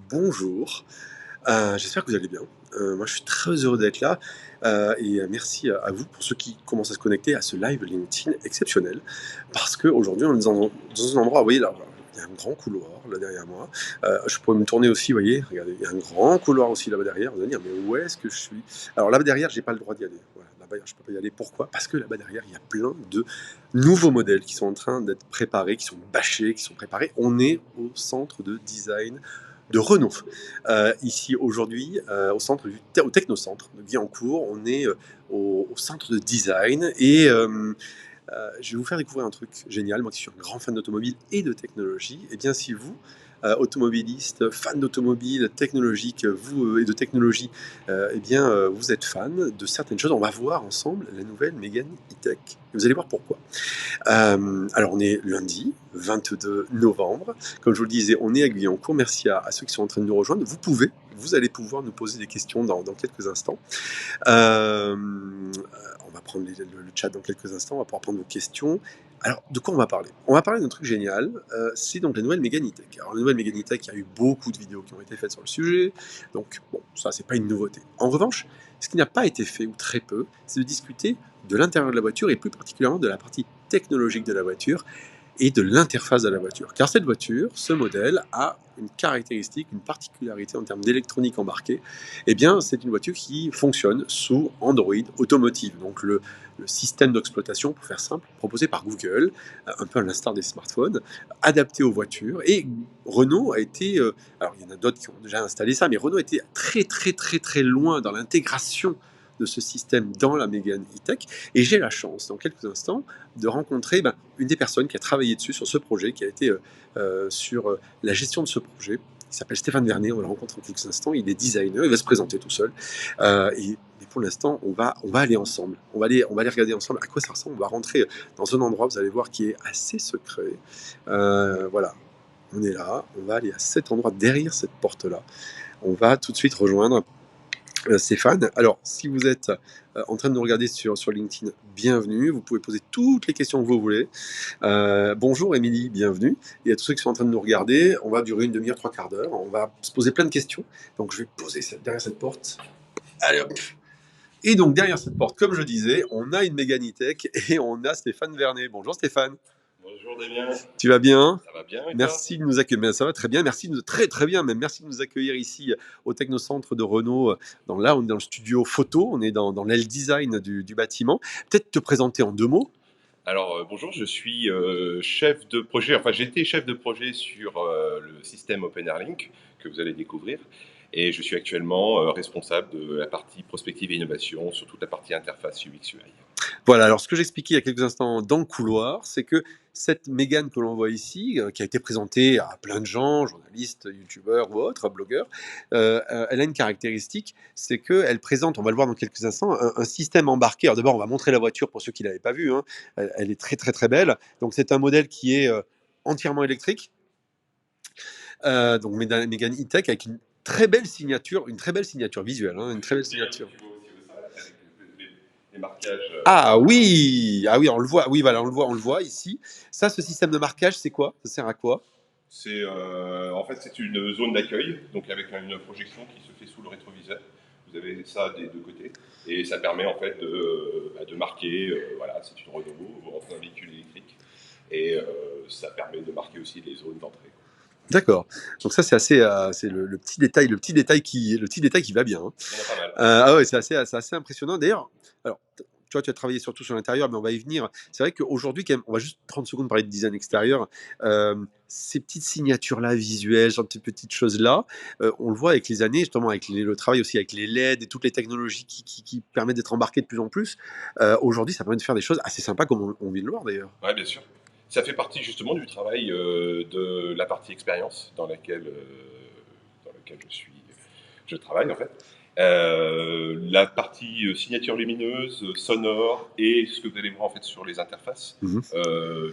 bonjour. J'espère que vous allez bien. Moi, je suis très heureux d'être là. Merci à vous pour ceux qui commencent à se connecter à ce live LinkedIn exceptionnel. Parce qu'aujourd'hui, on est dans un endroit, vous voyez là, il y a un grand couloir là derrière moi. Je pourrais me tourner aussi, vous voyez, regardez, il y a un grand couloir aussi là-bas derrière. Vous allez dire, mais où est-ce que je suis? Alors là-bas derrière, j'ai pas le droit d'y aller. Voilà, là-bas, je peux pas y aller. Pourquoi? Parce que là-bas derrière, il y a plein de nouveaux modèles qui sont en train d'être préparés, qui sont bâchés, qui sont préparés. On est au centre de design de Renault. Ici aujourd'hui, au Technocentre de Guyancourt, on est au centre de design je vais vous faire découvrir un truc génial. Moi qui suis un grand fan d'automobile et de technologie, et bien si vous, automobiliste, fan d'automobile, technologique, et de technologie, vous êtes fan de certaines choses. On va voir ensemble la nouvelle Mégane E-Tech. Et vous allez voir pourquoi. Alors on est lundi 22 novembre, comme je vous le disais, on est à Guyancourt. Merci à ceux qui sont en train de nous rejoindre. Vous allez pouvoir nous poser des questions dans quelques instants. On va prendre le chat dans quelques instants, on va pouvoir prendre vos questions. Alors, de quoi on va parler? On va parler d'un truc génial, c'est donc la nouvelle Mégane E-Tech. Alors, la nouvelle Mégane E-Tech, il y a eu beaucoup de vidéos qui ont été faites sur le sujet, donc bon, ça, c'est pas une nouveauté. En revanche, ce qui n'a pas été fait, ou très peu, c'est de discuter de l'intérieur de la voiture, et plus particulièrement de la partie technologique de la voiture, et de l'interface de la voiture. Car cette voiture, ce modèle, a une caractéristique, une particularité en termes d'électronique embarquée. Eh bien, c'est une voiture qui fonctionne sous Android Automotive, donc le système d'exploitation, pour faire simple, proposé par Google, un peu à l'instar des smartphones, adapté aux voitures. Et Renault a été, alors il y en a d'autres qui ont déjà installé ça, mais Renault a été très très très très loin dans l'intégration de ce système dans la Mégane E-Tech. Et j'ai la chance, dans quelques instants, de rencontrer une des personnes qui a travaillé dessus, sur ce projet, qui a été sur la gestion de ce projet. Il s'appelle Stéphane Vernet, on va le rencontrer en quelques instants. Il est designer, il va se présenter tout seul. Mais pour l'instant, on va aller ensemble. On va aller regarder ensemble à quoi ça ressemble. On va rentrer dans un endroit, vous allez voir, qui est assez secret. Voilà, on est là. On va aller à cet endroit, derrière cette porte-là. On va tout de suite rejoindre Stéphane. Alors, si vous êtes en train de nous regarder sur LinkedIn, bienvenue. Vous pouvez poser toutes les questions que vous voulez. Bonjour Émilie, bienvenue. Et à tous ceux qui sont en train de nous regarder, on va durer une demi-heure, trois quarts d'heure. On va se poser plein de questions. Donc, je vais poser derrière cette porte. Allez hop. Et donc, derrière cette porte, comme je disais, on a une Mégane E-Tech et on a Stéphane Vernet. Bonjour Stéphane. Bonjour Damien. Tu vas bien? Ça va bien et Merci de nous accueillir. Ça va très bien. Très très bien même. Merci de nous accueillir ici au Technocentre de Renault. Là, on est dans le studio photo. On est dans l'aile design du bâtiment. Peut-être te présenter en deux mots. Alors bonjour, je suis chef de projet, enfin j'étais chef de projet sur le système OpenAirLink que vous allez découvrir et je suis actuellement responsable de la partie prospective et innovation sur toute la partie interface UX UI. Voilà, alors ce que j'expliquais il y a quelques instants dans le couloir, c'est que cette Mégane que l'on voit ici, qui a été présentée à plein de gens, journalistes, youtubeurs ou autres, blogueurs, elle a une caractéristique, c'est qu'elle présente, on va le voir dans quelques instants, un système embarqué. Alors d'abord, on va montrer la voiture pour ceux qui ne l'avaient pas vue, hein. Elle est très très très belle. Donc c'est un modèle qui est entièrement électrique, donc Mégane E-Tech avec une très belle signature visuelle, hein, une très belle signature. Les marquages. Ah oui, on le voit. Oui, voilà, on le voit ici. Ça, ce système de marquage, c'est quoi? Ça sert à quoi? C'est en fait c'est une zone d'accueil, donc avec une projection qui se fait sous le rétroviseur. Vous avez ça des deux côtés et ça permet en fait de marquer. Voilà, c'est une Renault, vous rentrez dans un véhicule électrique et ça permet de marquer aussi les zones d'entrée. D'accord. Donc ça, c'est assez, c'est le petit détail, le petit détail qui va bien, hein. Il y en a pas mal. Ah ouais, c'est assez impressionnant. D'ailleurs, alors, tu vois, tu as travaillé surtout sur l'intérieur, mais on va y venir. C'est vrai qu'aujourd'hui, quand même, on va juste 30 secondes parler de design extérieur. Ces petites signatures-là, visuelles, genre ces petites choses-là, on le voit avec les années, justement, avec le travail aussi avec les LED et toutes les technologies qui permettent d'être embarquées de plus en plus. Aujourd'hui, ça permet de faire des choses assez sympas, comme on vient de le voir d'ailleurs. Ouais, bien sûr. Ça fait partie justement du travail de la partie expérience dans laquelle je travaille en fait. La partie signature lumineuse, sonore et ce que vous allez voir en fait sur les interfaces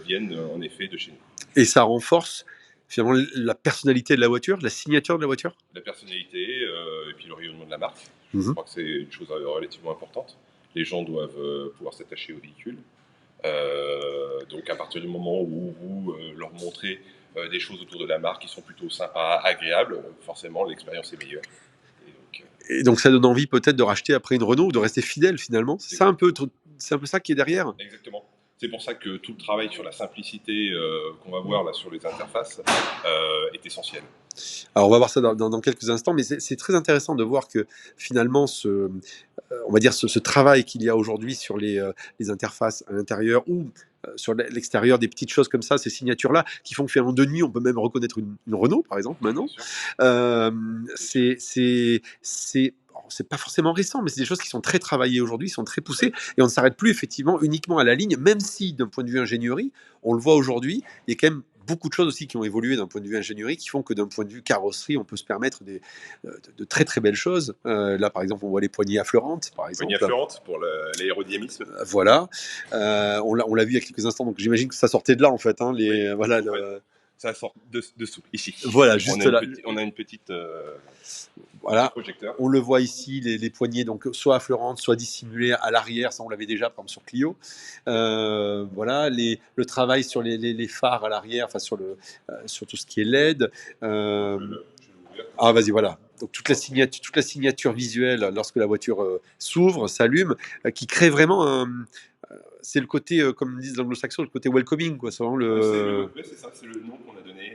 viennent en effet de chez nous. Et ça renforce finalement la personnalité de la voiture, la signature de la voiture? La personnalité et puis le rayonnement de la marque. Je Mhm. crois que c'est une chose relativement importante. Les gens doivent pouvoir s'attacher au véhicule. Donc à partir du moment où vous leur montrez des choses autour de la marque qui sont plutôt sympas, agréables, forcément l'expérience est meilleure. Et donc, Et donc ça donne envie peut-être de racheter après une Renault ou de rester fidèle finalement. C'est un peu ça qui est derrière. exactement. C'est pour ça que tout le travail sur la simplicité qu'on va voir là sur les interfaces est essentiel. Alors on va voir ça dans quelques instants, mais c'est très intéressant de voir que finalement on va dire ce travail qu'il y a aujourd'hui sur les interfaces à l'intérieur ou sur l'extérieur, des petites choses comme ça, ces signatures-là, qui font que finalement de nuit, on peut même reconnaître une Renault, par exemple, Oui, bien maintenant. sûr. Euh, alors, c'est pas forcément récent, mais c'est des choses qui sont très travaillées aujourd'hui, qui sont très poussées, et on ne s'arrête plus effectivement uniquement à la ligne, même si d'un point de vue ingénierie, on le voit aujourd'hui, il y a quand même beaucoup de choses aussi qui ont évolué d'un point de vue ingénierie, qui font que d'un point de vue carrosserie, on peut se permettre de très très belles choses. Là, par exemple, on voit les poignées affleurantes, par Poignée exemple. affleurante pour l'aérodynamisme. Voilà. On l'a vu il y a quelques instants, donc j'imagine que ça sortait de là en fait. Hein, Oui, voilà, en fait, ça sort dessous, ici. voilà, On juste a une, là. on a une petite petit Voilà. projecteur. On le voit ici, les poignées donc soit affleurantes, soit dissimulées à l'arrière, ça on l'avait déjà par exemple sur Clio. Voilà, le travail sur les phares à l'arrière, enfin sur tout ce qui est LED. Ah vas-y, voilà. Donc toute la signature visuelle lorsque la voiture s'ouvre, s'allume, qui crée vraiment c'est le côté, comme disent les anglo-saxons, le côté welcoming, quoi. C'est vraiment C'est ça, c'est le nom qu'on a donné.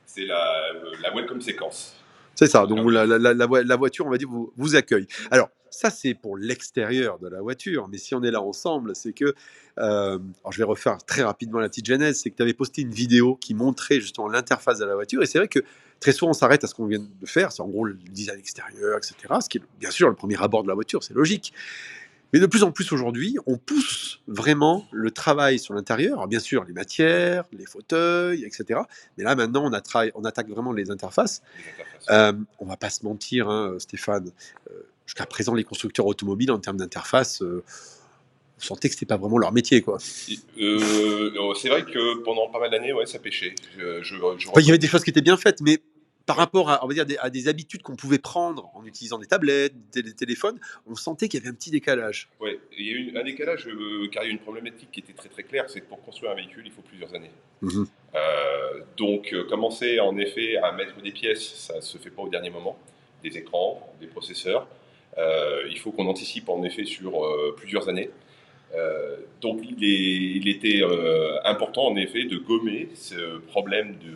C'est la welcome séquence. C'est ça, donc la voiture, on va dire, vous accueille. Alors, ça, c'est pour l'extérieur de la voiture, mais si on est là ensemble, c'est que. Alors, je vais refaire très rapidement la petite genèse, c'est que tu avais posté une vidéo qui montrait justement l'interface de la voiture, et c'est vrai que très souvent, on s'arrête à ce qu'on vient de faire, c'est en gros le design extérieur, etc., ce qui est bien sûr le premier abord de la voiture, c'est logique. Mais de plus en plus aujourd'hui, on pousse vraiment le travail sur l'intérieur. Alors bien sûr, les matières, les fauteuils, etc. Mais là, maintenant, on attaque vraiment les interfaces. On va pas se mentir, hein, Stéphane. Jusqu'à présent, les constructeurs automobiles, en termes d'interface, on sentait que c'était pas vraiment leur métier, quoi. C'est vrai que pendant pas mal d'années, ouais, ça pêchait. Enfin, il y avait des choses qui étaient bien faites, mais par rapport à, on va dire, à des habitudes qu'on pouvait prendre en utilisant des tablettes, des téléphones, on sentait qu'il y avait un petit décalage. Ouais, il y a eu un décalage car il y a une problématique qui était très très claire, c'est que pour construire un véhicule, il faut plusieurs années. Mhm. Donc commencer en effet à mettre des pièces, ça ne se fait pas au dernier moment, des écrans, des processeurs. Il faut qu'on anticipe en effet sur plusieurs années. Donc il était important en effet de gommer ce problème de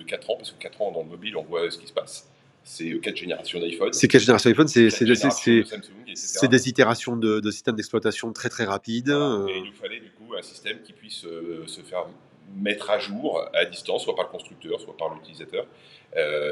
4 ans, parce que 4 ans dans le mobile, on voit ce qui se passe. C'est 4 générations d'iPhone, C'est quelle génération iPhone? 4 générations de Samsung, C'est etc. des itérations de systèmes d'exploitation très très rapides. Voilà. Et il nous fallait du coup un système qui puisse se faire mettre à jour à distance, soit par le constructeur, soit par l'utilisateur.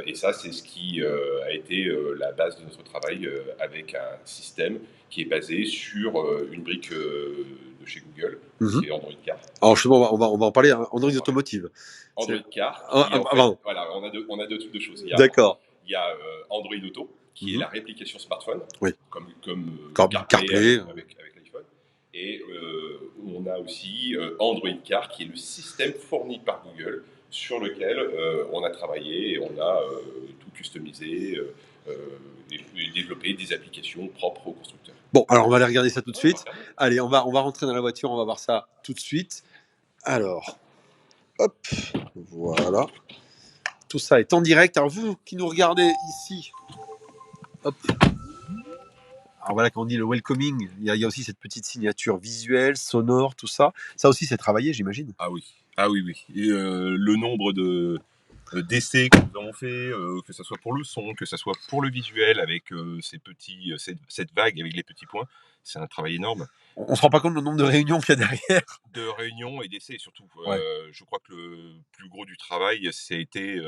Et ça, c'est ce qui a été la base de notre travail avec un système qui est basé sur une brique de chez Google, qui est Android Car. Alors justement, on va en parler. Hein, Android Automotive. Android Car, Ah, qui est en fait, avant. voilà, on a deux types de choses. D'accord. Il y a Android Auto, qui est la réplication smartphone, Oui. comme CarPlay. avec l'iPhone. Et on a aussi Android Car, qui est le système fourni par Google, sur lequel on a travaillé et on a tout customisé et développé des applications propres aux constructeurs. Bon, alors on va aller regarder ça tout de suite. Allez, on va rentrer dans la voiture, on va voir ça tout de suite. Alors, hop, voilà. Tout ça est en direct. Alors vous qui nous regardez ici, hop. Alors voilà, quand on dit le welcoming, il y a aussi cette petite signature visuelle, sonore, tout ça. Ça aussi, c'est travaillé, j'imagine. Ah oui, oui. Et le nombre d'essais que nous avons fait, que ce soit pour le son, que ce soit pour le visuel, avec cette vague avec les petits points, c'est un travail énorme. On se rend pas compte le nombre de réunions qu'il y a derrière. De réunions et d'essais surtout. Ouais. Je crois que le plus gros du travail, ça a été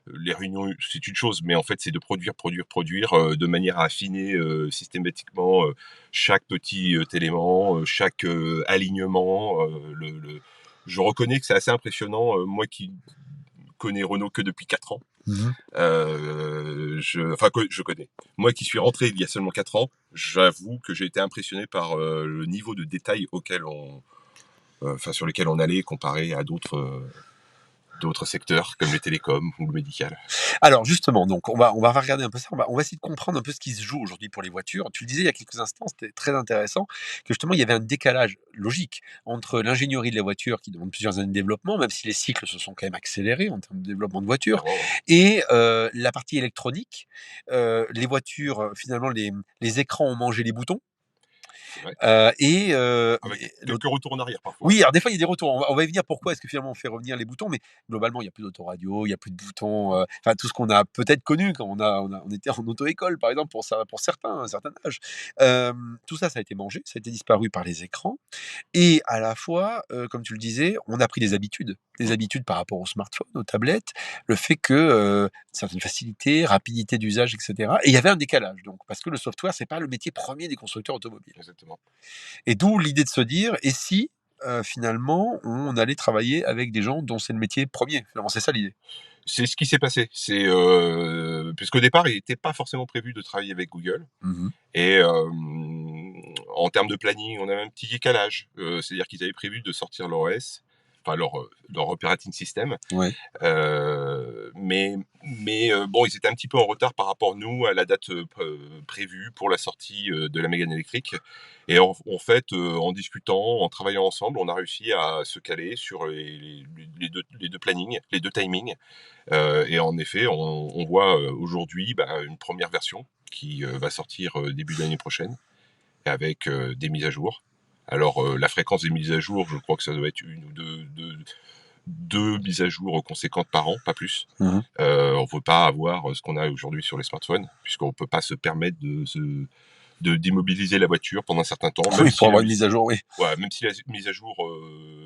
les réunions, c'est une chose, mais en fait, c'est de produire de manière à affiner systématiquement chaque petit élément, chaque alignement. Je reconnais que c'est assez impressionnant, moi qui connais Renault que depuis 4 ans. Je connais. Moi qui suis rentré il y a seulement 4 ans, j'avoue que j'ai été impressionné par le niveau de détail sur lequel on allait comparé à d'autres d'autres secteurs comme les télécoms ou le médical. Alors justement, donc on va regarder un peu ça, on va essayer de comprendre un peu ce qui se joue aujourd'hui pour les voitures. Tu le disais il y a quelques instants, c'était très intéressant, que justement il y avait un décalage logique entre l'ingénierie de la voiture qui demande plusieurs années de développement, même si les cycles se sont quand même accélérés en termes de développement de voitures, Clairement, ouais. et la partie électronique. Les voitures, finalement les écrans ont mangé les boutons, C'est vrai. et Avec mais quelques retours en arrière parfois. oui, alors des fois, il y a des retours. On va y venir pourquoi est-ce que finalement on fait revenir les boutons, mais globalement, il y a plus d'autoradio, il y a plus de boutons, enfin tout ce qu'on a peut-être connu quand on était en auto-école, par exemple, pour ça, pour certains, à un certain âge. Tout ça, ça a été mangé, ça a été disparu par les écrans. Et à la fois, comme tu le disais, on a pris des Mmh. habitudes par rapport aux smartphones, aux tablettes, le fait que, certaines facilités, rapidité d'usage, et cetera, et il y avait un décalage donc parce que le software, c'est pas le métier premier des constructeurs automobiles. Exactement. Et d'où l'idée de se dire: «Et si, finalement, on allait travailler avec des gens dont c'est le métier premier?» Finalement, c'est ça l'idée. C'est ce qui s'est passé. Puisqu'au départ, il était pas forcément prévu de travailler avec Google Mmh. et en termes de planning, on avait un petit décalage. C'est-à-dire qu'ils avaient prévu de sortir leur OS, enfin leur operating system. Ouais. Mais bon, ils étaient un petit peu en retard par rapport, nous, à la date, prévue pour la sortie, de la Mégane électrique et en fait, en discutant, en travaillant ensemble, on a réussi à se caler sur les deux plannings, les 2 timings, et en effet, on voit, aujourd'hui, une première version qui, va sortir, début de l'année prochaine avec, des mises à jour. Alors, la fréquence des mises à jour, je crois que ça doit être 1 ou deux mises à jour conséquentes par an, pas plus. Mmh. On peut pas avoir ce qu'on a aujourd'hui sur les smartphones, puisqu'on peut pas se permettre d'immobiliser la voiture pendant un certain temps, même Oui, si pour la avoir une mise mise à jour, oui. ouais, même si la mise à jour,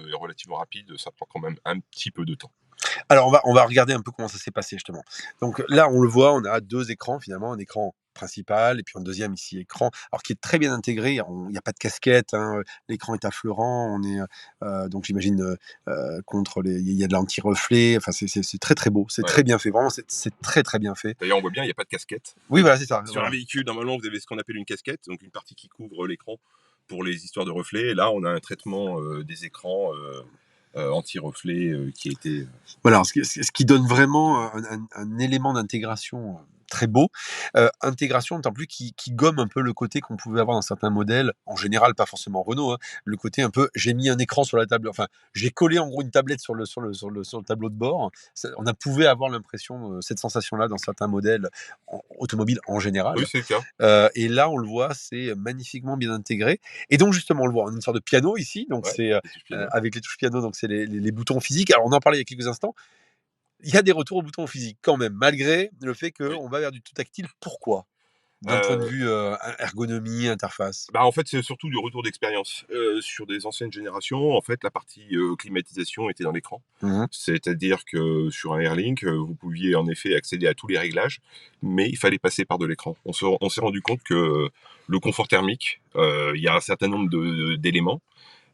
est relativement rapide, ça prend quand même un petit peu de temps. Alors on va regarder un peu comment ça s'est passé justement. Donc là, on le voit, on a 2 écrans finalement, un écran principal et puis un deuxième ici écran, alors qui est très bien intégré. Il y a pas de casquette, hein, l'écran est affleurant, on est, donc j'imagine, contre les il y a de l'anti-reflet, enfin c'est très, très beau, c'est Ouais. très bien fait, vraiment c'est très, très bien fait. D'ailleurs, on voit bien, il y a pas de casquette. Oui, voilà, c'est ça, Sur un voilà. véhicule, normalement, vous avez ce qu'on appelle une casquette, donc une partie qui couvre l'écran pour les histoires de reflets. Et là, on a un traitement, des écrans, anti-reflets, qui a été, Voilà, ce qui donne vraiment un élément d'intégration, très beau. Intégration d'autant plus qui gomme un peu le côté qu'on pouvait avoir dans certains modèles, en général pas forcément Renault, hein. Le côté un peu: «J'ai mis un écran sur la table», enfin, j'ai collé en gros une tablette sur le tableau de bord. Ça on a pouvait avoir l'impression, cette sensation-là dans certains modèles automobiles en oui, général. c'est le cas. Et là, on le voit, c'est magnifiquement bien intégré. Et donc justement, on le voit, on a une sorte de piano ici, donc Ouais, c'est, les touches piano. avec les touches piano, donc c'est les boutons physiques. Alors on en parlait il y a quelques instants, il y a des retours aux boutons physiques quand même, malgré le fait Oui. qu'on va vers du tout tactile. Pourquoi? D'un point de Heu vue, ergonomie, interface? En fait, c'est surtout du retour d'expérience. Sur des anciennes générations, en fait, la partie, climatisation était dans l'écran. Mmh. C'est-à-dire que sur un Airlink, vous pouviez en effet accéder à tous les réglages, mais il fallait passer par de l'écran. On s'est rendu compte que, le confort thermique, il y a un certain nombre d'éléments,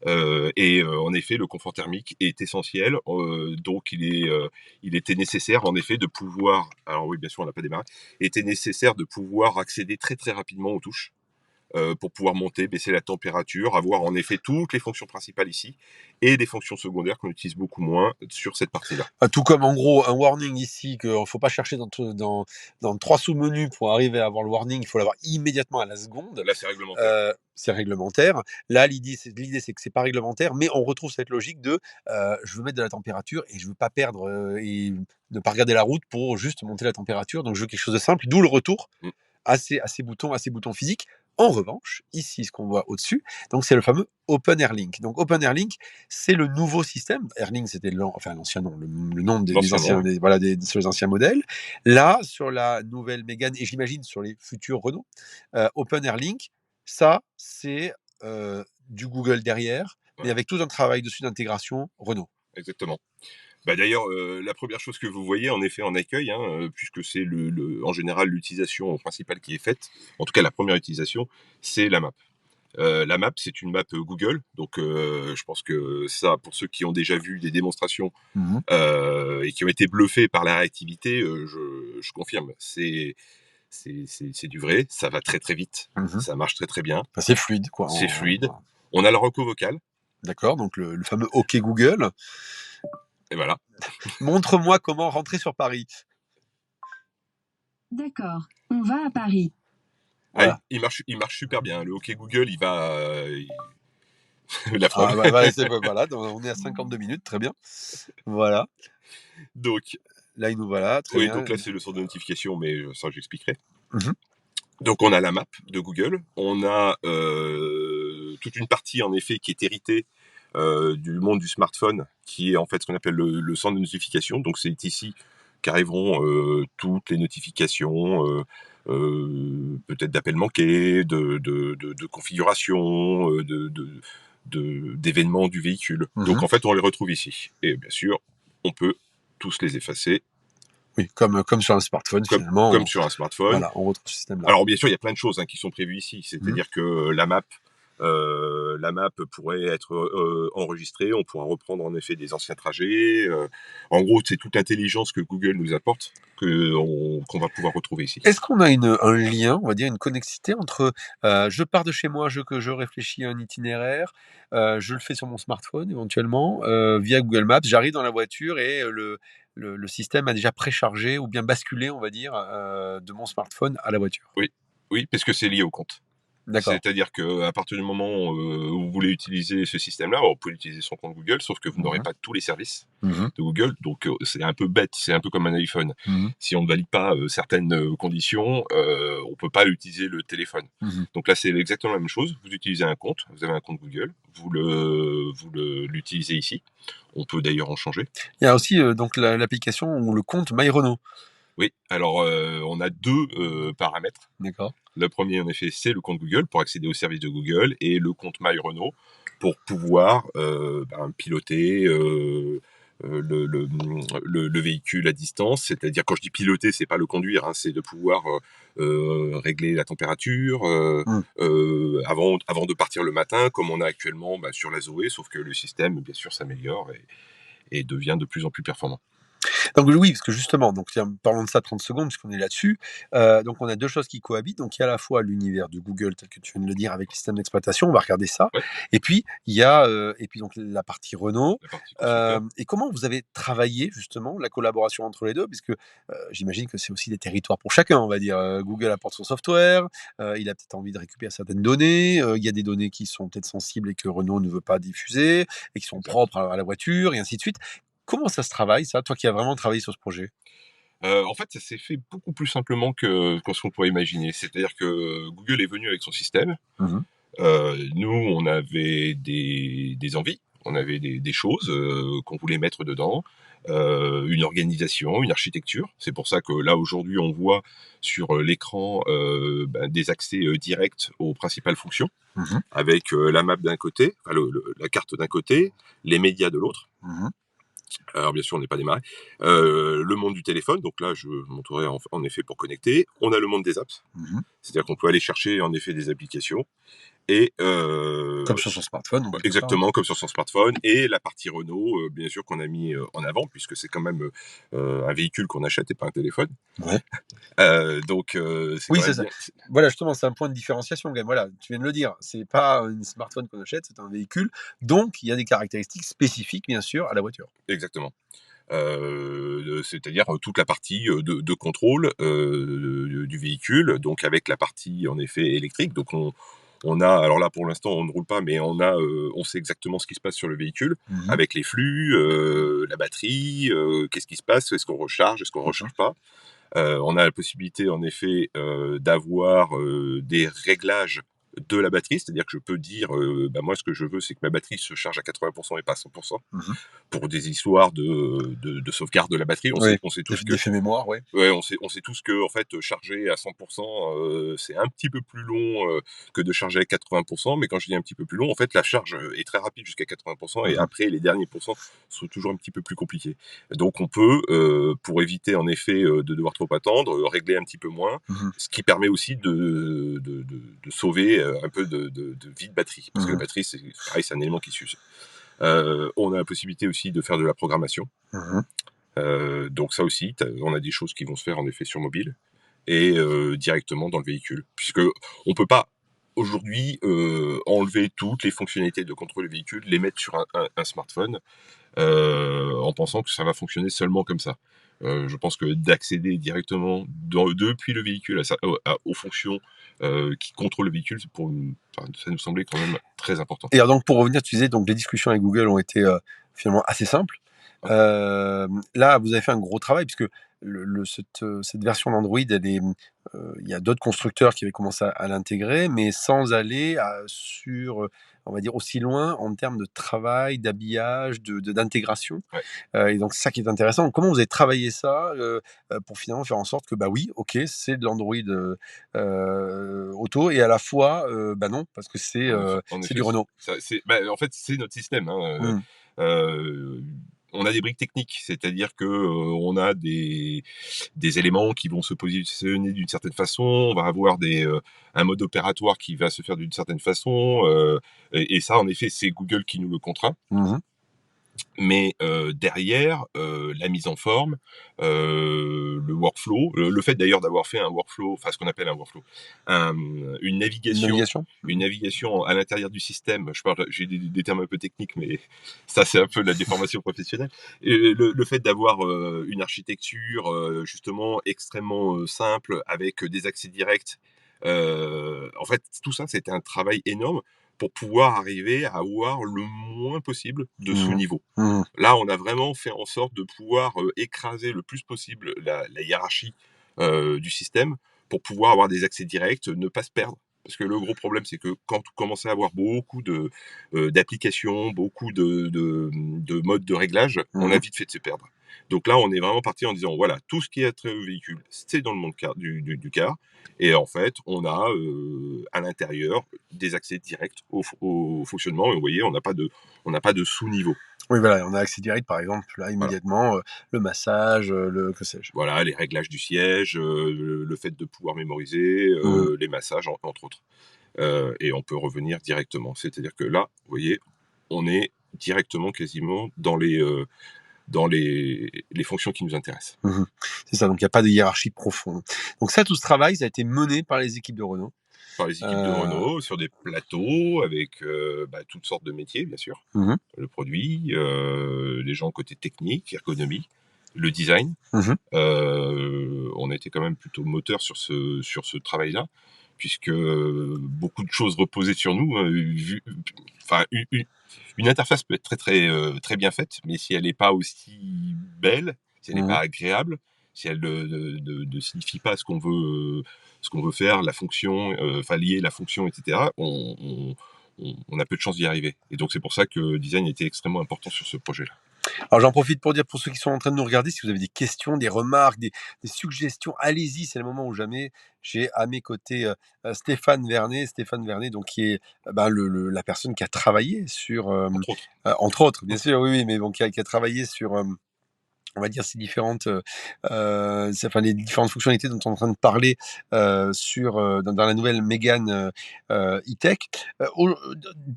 et en effet, le confort thermique est essentiel, donc il était nécessaire en effet de pouvoir, alors oui, bien sûr, on n'a pas démarré, il était nécessaire de pouvoir accéder très, très rapidement aux touches, pour pouvoir monter, baisser la température, avoir en effet toutes les fonctions principales ici et des fonctions secondaires qu'on utilise beaucoup moins sur cette partie-là. Tout comme en gros un warning ici qu'il faut pas chercher dans 3 sous-menus pour arriver à avoir le warning, il faut l'avoir immédiatement à la seconde. Là, c'est réglementaire. C'est réglementaire. Là, l'idée c'est que c'est pas réglementaire, mais on retrouve cette logique de, je veux mettre de la température et je veux pas perdre, et ne pas regarder la route pour juste monter la température, donc je veux quelque chose de simple, d'où le retour Mmh. à ces boutons physiques. En revanche, ici, ce qu'on voit au-dessus, donc c'est le fameux Open Airlink. Donc Open Airlink, c'est le nouveau système. Airlink, c'était l'ancien nom, le nom des L'ancien nom, anciens, oui. voilà, sur les anciens modèles. Là, sur la nouvelle Mégane et j'imagine sur les futurs Renault, Open Airlink, ça, c'est, du Google derrière, mais Voilà, avec tout un travail dessus d'intégration Renault. exactement. D'ailleurs, la première chose que vous voyez en effet en accueil, hein, puisque c'est en général l'utilisation principale qui est faite, en tout cas la première utilisation, c'est la map. La map, c'est une map, Google, donc je pense que ça, pour ceux qui ont déjà vu des démonstrations, Mmh. et qui ont été bluffés par la réactivité, je confirme. C'est du vrai, ça va très, très vite, Mmh. ça marche très, très bien, Enfin, c'est fluide quoi c'est fluide. On a le reco vocal. d'accord, donc le fameux OK Google. Et voilà. Montre-moi comment rentrer sur Paris. D'accord, on va à Paris. Voilà. Il marche super bien. Le OK Google, il va. La preuve. Ah, voilà, voilà, on est à 52 minutes, très bien. Voilà. Donc, Là, il nous voilà, très oui, bien. donc là, c'est le centre de notification, mais ça, j'expliquerai. Mhm. Donc, on a la map de Google. On a toute une partie, en effet, qui est héritée du monde du smartphone, qui est en fait ce qu'on appelle le centre de notification. Donc, c'est ici qu'arriveront toutes les notifications, peut-être d'appels manqués, de configuration, d'événements du véhicule. Donc, en fait, on les retrouve ici. Et bien sûr, on peut tous les effacer. Oui, comme sur un smartphone, finalement. Comme sur un smartphone. Voilà, on retrouve ce système-là. Alors, bien sûr, il y a plein de choses qui sont prévues ici. C'est-à-dire que la map pourrait être enregistrée, on pourra reprendre en effet des anciens trajets. En gros, c'est toute l'intelligence que Google nous apporte qu'on va pouvoir retrouver ici. Est-ce qu'on a un lien, on va dire une connexité entre je pars de chez moi, que je réfléchis à un itinéraire, je le fais sur mon smartphone éventuellement, via Google Maps, j'arrive dans la voiture et le système a déjà préchargé ou bien basculé, on va dire, de mon smartphone à la voiture. Oui, parce que c'est lié au compte. D'accord. C'est-à-dire qu'à partir du moment où vous voulez utiliser ce système-là, vous pouvez utiliser son compte Google, sauf que vous n'aurez pas tous les services de Google. Donc, c'est un peu bête, c'est un peu comme un iPhone. Si on ne valide pas certaines conditions, on ne peut pas utiliser le téléphone. Donc là, c'est exactement la même chose. Vous utilisez un compte, vous avez un compte Google, vous l'utilisez ici. On peut d'ailleurs en changer. Il y a aussi donc l'application ou le compte MyRenault. Oui, alors on a deux paramètres. D'accord. Le premier, en effet, c'est le compte Google pour accéder aux services de Google et le compte MyRenault pour pouvoir piloter le véhicule à distance. C'est-à-dire, quand je dis piloter, c'est pas le conduire, c'est de pouvoir régler la température avant de partir le matin, comme on a actuellement sur la Zoé, sauf que le système, bien sûr, s'améliore et devient de plus en plus performant. Donc oui, parce que justement, donc parlons de ça 30 secondes, puisqu'on est là-dessus. Donc on a deux choses qui cohabitent. Donc il y a à la fois l'univers de Google, tel que tu viens de le dire, avec le système d'exploitation, on va regarder ça. Ouais. Et puis il y a donc la partie Renault. La partie constructeur. Et comment vous avez travaillé justement la collaboration entre les deux, puisque j'imagine que c'est aussi des territoires pour chacun, on va dire. Google apporte son software, il a peut-être envie de récupérer certaines données, il y a des données qui sont peut-être sensibles et que Renault ne veut pas diffuser, et qui sont propres à la voiture, et ainsi de suite. Comment ça se travaille, ça, toi qui as vraiment travaillé sur ce projet? En fait, ça s'est fait beaucoup plus simplement que ce qu'on pourrait imaginer. C'est-à-dire que Google est venu avec son système. Nous, on avait des envies, on avait des choses qu'on voulait mettre dedans, une organisation, une architecture. C'est pour ça que là, aujourd'hui, on voit sur l'écran des accès directs aux principales fonctions, avec la map d'un côté, la carte d'un côté, les médias de l'autre. Alors bien sûr, on n'est pas démarré. Le monde du téléphone, donc là, je montrerai en effet pour connecter. On a le monde des apps, c'est-à-dire qu'on peut aller chercher en effet des applications. Et comme sur son smartphone. Exactement, comme sur son smartphone. Et la partie Renault, bien sûr, qu'on a mis en avant, puisque c'est quand même un véhicule qu'on achète et pas un téléphone. Ouais. Donc, oui, c'est ça. Voilà, justement, c'est un point de différenciation. Voilà, tu viens de le dire. C'est pas un smartphone qu'on achète, c'est un véhicule. Donc, il y a des caractéristiques spécifiques, bien sûr, à la voiture. Exactement. C'est-à-dire toute la partie de contrôle du véhicule, donc avec la partie en effet électrique. Donc on a, alors là pour l'instant on ne roule pas, mais on sait exactement ce qui se passe sur le véhicule, avec les flux, la batterie, qu'est-ce qui se passe, est-ce qu'on recharge, est-ce qu'on recharge pas. On a la possibilité en effet d'avoir des réglages de la batterie, c'est-à-dire que je peux dire, moi ce que je veux c'est que ma batterie se charge à 80% et pas à 100%, pour des histoires de sauvegarde de la batterie. On sait tous que d'effet mémoire, on sait tous que en fait charger à 100%, c'est un petit peu plus long que de charger à 80%, mais quand je dis un petit peu plus long, en fait la charge est très rapide jusqu'à 80%, et après les derniers pourcents sont toujours un petit peu plus compliqués. Donc on peut, pour éviter en effet de devoir trop attendre, régler un petit peu moins, ce qui permet aussi de sauver un peu de vie de batterie, parce que la batterie c'est pareil, c'est un élément qui s'use. On a la possibilité aussi de faire de la programmation. Donc ça aussi, on a des choses qui vont se faire en effet sur mobile et directement dans le véhicule, puisque on peut pas aujourd'hui enlever toutes les fonctionnalités de contrôle du véhicule, les mettre sur un smartphone. en pensant que ça va fonctionner seulement comme ça. Je pense que d'accéder directement depuis le véhicule aux fonctions qui contrôlent le véhicule, ça nous semblait quand même très important. Et alors donc pour revenir, tu disais donc les discussions avec Google ont été finalement assez simples. Ouais. Là, vous avez fait un gros travail puisque cette version d'Android, il y a d'autres constructeurs qui avaient commencé à l'intégrer, mais sans aller on va dire, aussi loin en termes de travail, d'habillage, d'intégration. Ouais. Et donc c'est ça qui est intéressant. Comment vous avez travaillé ça pour finalement faire en sorte que, bah oui, ok, c'est de l'Android auto, et à la fois, bah non, parce que c'est En c'est effet, du Renault. en fait, c'est notre système. Mmh. On a des briques techniques, c'est-à-dire que on a des éléments qui vont se positionner d'une certaine façon. On va avoir un mode opératoire qui va se faire d'une certaine façon. Et ça, en effet, c'est Google qui nous le contraint. Mmh. Mais derrière, la mise en forme, le workflow, le fait d'ailleurs d'avoir fait un workflow, enfin ce qu'on appelle un workflow, une Une navigation navigation? une navigation à l'intérieur du système. J'ai des termes un peu techniques, mais ça c'est un peu la déformation professionnelle. Et le fait d'avoir une architecture justement extrêmement simple avec des accès directs. En fait, tout ça, c'était un travail énorme pour pouvoir arriver à avoir le moins possible de Mmh. sous-niveau. Mmh. Là, on a vraiment fait en sorte de pouvoir écraser le plus possible la hiérarchie du système pour pouvoir avoir des accès directs, ne pas se perdre. Parce que le gros problème, c'est que quand on commençait à avoir beaucoup d'applications, beaucoup de modes de réglage, on a Mmh. vite fait de se perdre. Donc là, on est vraiment parti en disant, voilà, tout ce qui est trait au véhicule, c'est dans le monde du car. Et en fait, on a à l'intérieur des accès directs au fonctionnement. Et vous voyez, on n'a pas de sous-niveau. Oui, voilà, on a accès direct, par exemple, là, Voilà. immédiatement, le massage, que sais-je. Voilà, les réglages du siège, le fait de pouvoir mémoriser, Mmh. les massages, entre autres. Et on peut revenir directement. C'est-à-dire que là, vous voyez, on est directement quasiment dans les fonctions qui nous intéressent. Mmh. C'est ça, donc il y a pas de hiérarchie profonde. Donc ça, tout ce travail, ça a été mené par les équipes de Renault. Par les équipes de Heu, Renault, sur des plateaux, avec toutes sortes de métiers, bien sûr. mmh. Le produit, les gens côté technique, ergonomie, le design. Mmh. On a été quand même plutôt moteur sur ce travail-là, puisque beaucoup de choses reposaient sur nous. Enfin, une interface peut être très bien faite, mais si elle n'est pas aussi belle, si elle n'est Mmh. pas agréable, si elle ne signifie pas ce qu'on veut faire, la fonction, enfin lier la fonction, etc., on a peu de chances d'y arriver. Et donc c'est pour ça que le design était extrêmement important sur ce projet-là. Alors j'en profite pour dire, pour ceux qui sont en train de nous regarder, si vous avez des questions, des remarques, des suggestions, allez-y, c'est le moment ou jamais. J'ai à mes côtés, Stéphane Vernet. Stéphane Vernet, donc qui est, ben, la personne qui a travaillé sur, Entre autres. entre autres, bien sûr, oui, oui, mais bon, qui a travaillé sur, on va dire ces différentes, enfin les différentes fonctionnalités dont on est en train de parler, dans la nouvelle Mégane, E-Tech. Au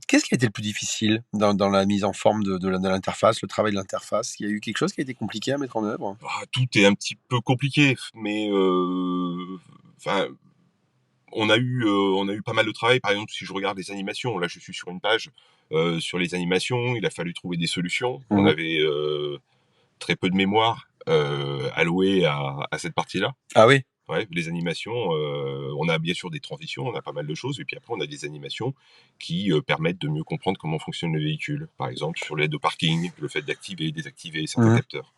Qu'est-ce qui a été le plus difficile dans la mise en forme de l'interface, le travail de l'interface? Il y a eu quelque chose qui a été compliqué à mettre en œuvre? Tout est un petit peu compliqué, mais enfin, on a eu pas mal de travail. Par exemple, si je regarde les animations, là, je suis sur une page sur les animations. Il a fallu trouver des solutions. On Mmh. avait très peu de mémoire allouée à cette partie-là. Ah oui? Ouais, les animations, on a bien sûr des transitions, on a pas mal de choses, et puis après on a des animations qui permettent de mieux comprendre comment fonctionne le véhicule. Par exemple, sur l'aide au parking, le fait d'activer et désactiver certains Mmh. capteurs.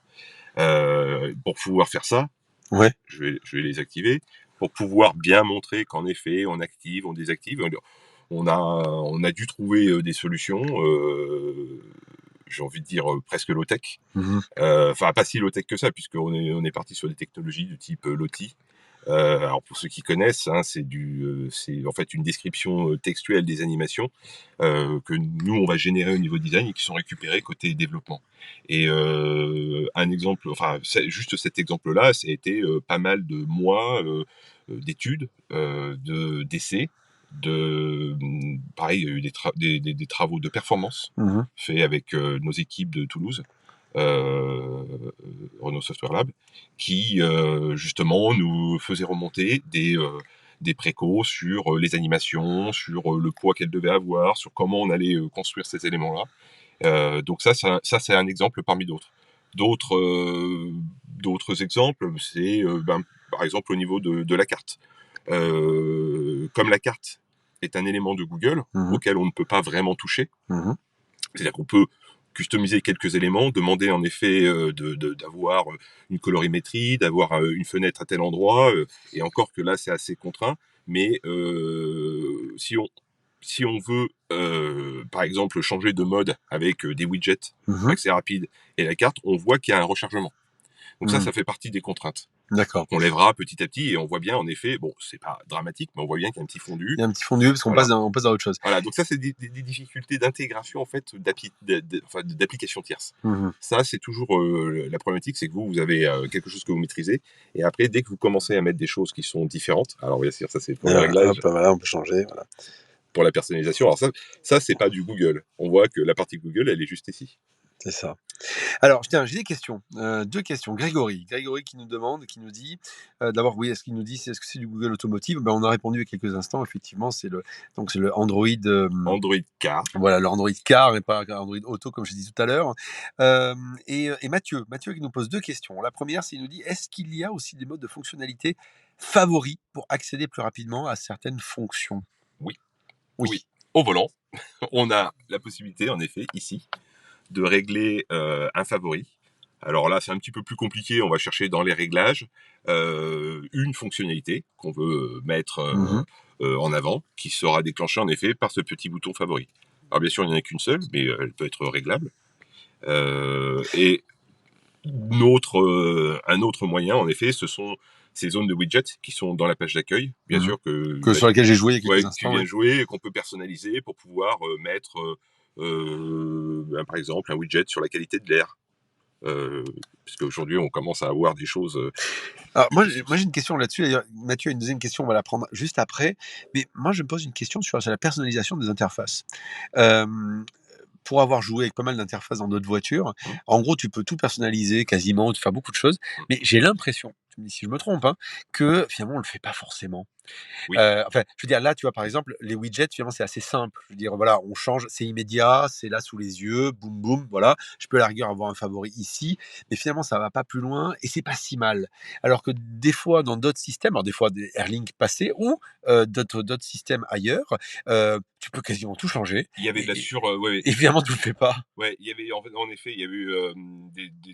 Pour pouvoir faire ça, Ouais. je vais les activer. Pour pouvoir bien montrer qu'en effet, on active, on désactive, on a dû trouver des solutions, j'ai envie de dire presque low-tech. Mmh. Enfin, pas si low-tech que ça, on est parti sur des technologies du type Lottie. Alors pour ceux qui connaissent, hein, c'est en fait une description textuelle des animations que nous on va générer au niveau design et qui sont récupérées côté développement. Et un exemple, enfin juste cet exemple-là, ça a été pas mal de mois d'études, d'essais, pareil, il y a eu des travaux de performance Mmh. faits avec nos équipes de Toulouse, euh, Renault Software Lab, qui justement nous faisait remonter des précaux sur les animations, sur le poids qu'elles devaient avoir, sur comment on allait construire ces éléments-là. Donc ça c'est un exemple parmi d'autres. D'autres exemples, c'est par exemple au niveau de la carte. Comme la carte est un élément de Google auquel on ne peut pas vraiment toucher, c'est-à-dire qu'on peut customiser quelques éléments, demander en effet d'avoir une colorimétrie, d'avoir une fenêtre à tel endroit, et encore que là c'est assez contraint, mais si on veut, par exemple, changer de mode avec des widgets, accès rapide et la carte, on voit qu'il y a un rechargement. Donc ça fait partie des contraintes. D'accord. On lèvera petit à petit et on voit bien, en effet, bon, c'est pas dramatique, mais on voit bien qu'il y a un petit fondu. Il y a un petit fondu parce qu'on passe dans autre chose. Voilà, donc ça, c'est des difficultés d'intégration, en fait, d'applications tierces. Ça, c'est toujours la problématique, c'est que vous avez quelque chose que vous maîtrisez, et après, dès que vous commencez à mettre des choses qui sont différentes, alors bien sûr, ça c'est pour le réglage. Voilà, on peut changer, voilà. Pour la personnalisation. Alors ça c'est pas du Google. On voit que la partie Google, elle est juste ici. C'est ça. Alors, tiens, j'ai des questions. 2 questions. Grégory qui nous demande, qui nous dit, d'abord, oui, est-ce que c'est du Google Automotive? Ben, on a répondu il y a quelques instants, effectivement, c'est le Android. Android Car. Voilà, le Android Car et pas Android Auto, comme je disais tout à l'heure. Et Mathieu qui nous pose 2 questions. La première, c'est il nous dit, est-ce qu'il y a aussi des modes de fonctionnalité favoris pour accéder plus rapidement à certaines fonctions? Oui. Au volant, on a la possibilité, en effet, ici, de régler un favori. Alors là, c'est un petit peu plus compliqué. On va chercher dans les réglages une fonctionnalité qu'on veut mettre en avant, qui sera déclenchée en effet par ce petit bouton favori. Alors bien sûr, il n'y en a qu'une seule, mais elle peut être réglable. Et un autre moyen, en effet, ce sont ces zones de widgets qui sont dans la page d'accueil, bien sûr que sur laquelle j'ai joué il y a quelques instants. Tu viens jouer et qu'on peut personnaliser pour pouvoir mettre, par exemple, un widget sur la qualité de l'air. Parce qu'aujourd'hui, on commence à avoir des choses. Alors, moi, j'ai une question là-dessus. D'ailleurs, Mathieu a une deuxième question, on va la prendre juste après. Mais moi, je me pose une question sur la personnalisation des interfaces. Pour avoir joué avec pas mal d'interfaces dans d'autres voitures, en gros, tu peux tout personnaliser quasiment, tu faire beaucoup de choses. Mais j'ai l'impression, tu me dis si je me trompe, que finalement, on le fait pas forcément. Oui. Enfin, je veux dire, là, tu vois, par exemple, les widgets, finalement, c'est assez simple. Je veux dire, voilà, on change, c'est immédiat, c'est là sous les yeux, boum, boum, voilà. Je peux à la rigueur avoir un favori ici, mais finalement, ça va pas plus loin et c'est pas si mal. Alors que des fois, dans d'autres systèmes, alors des fois des Airlink passés ou d'autres systèmes ailleurs, tu peux quasiment tout changer. Il y avait de la Et finalement, tu le fais pas. Ouais, il y avait en effet, il y a eu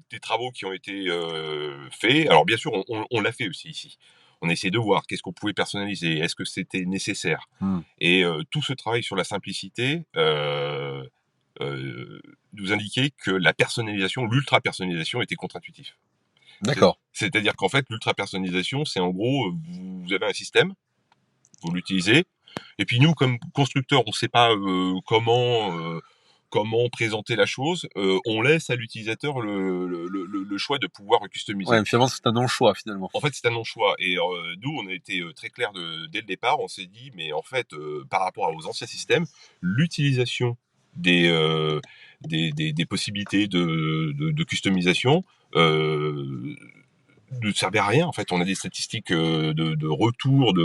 des travaux qui ont été faits. Alors bien sûr, on l'a fait aussi ici. On a essayé de voir qu'est-ce qu'on pouvait personnaliser, est-ce que c'était nécessaire. Et tout ce travail sur la simplicité nous indiquait que la personnalisation, l'ultra-personnalisation était contre-intuitif. D'accord. C'est-à-dire qu'en fait, l'ultra-personnalisation, c'est en gros, vous avez un système, vous l'utilisez, et puis nous, comme constructeurs, on ne sait pas comment présenter la chose, on laisse à l'utilisateur le choix de pouvoir customiser. Ouais, finalement, c'est un non-choix, finalement. En fait, c'est un non-choix. Et nous, on a été très clair dès le départ. On s'est dit, mais en fait, par rapport aux anciens systèmes, l'utilisation des possibilités de customisation ne servait à rien. En fait, on a des statistiques de retour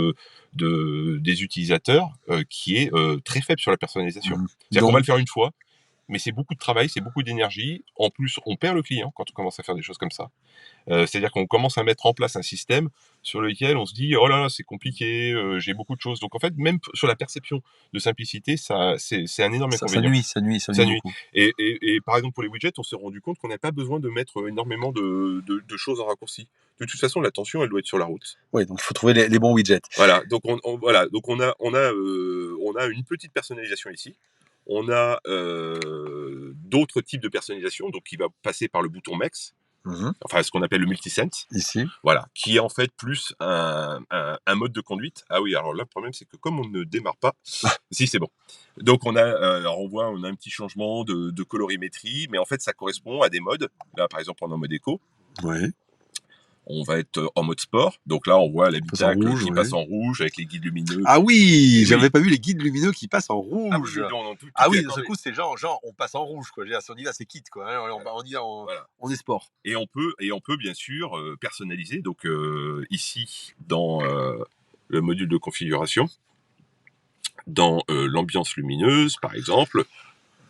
des utilisateurs qui est très faible sur la personnalisation. C'est-à-dire qu'on va le faire une fois, mais c'est beaucoup de travail, c'est beaucoup d'énergie. En plus, on perd le client quand on commence à faire des choses comme ça. C'est-à-dire qu'on commence à mettre en place un système sur lequel on se dit oh là là c'est compliqué, j'ai beaucoup de choses. Donc en fait même sur la perception de simplicité, ça c'est un énorme inconvénient. Ça nuit beaucoup. Et par exemple pour les widgets, on s'est rendu compte qu'on n'a pas besoin de mettre énormément de choses en raccourci. De toute façon, l'attention elle doit être sur la route. Oui, donc il faut trouver les bons widgets. Voilà, donc on a une petite personnalisation ici. On a d'autres types de personnalisation, donc qui va passer par le bouton MEX. Enfin, ce qu'on appelle le multisense. Ici. Voilà, qui est en fait plus un mode de conduite. Ah oui, alors là, le problème, c'est que comme on ne démarre pas, si c'est bon. Donc on a un petit changement de colorimétrie, mais en fait, ça correspond à des modes. Là, par exemple, on est en mode éco. Oui. On va être en mode sport. Donc là, on voit l'habitacle qui passe en rouge avec les guides lumineux. Ah oui, j'avais pas vu les guides lumineux qui passent en rouge. Ah oui, d'un coup, c'est genre, on passe en rouge, quoi. Si on y va, c'est quitte, quoi. On est sport. Et on peut bien sûr personnaliser. Donc ici, dans le module de configuration, dans l'ambiance lumineuse, par exemple,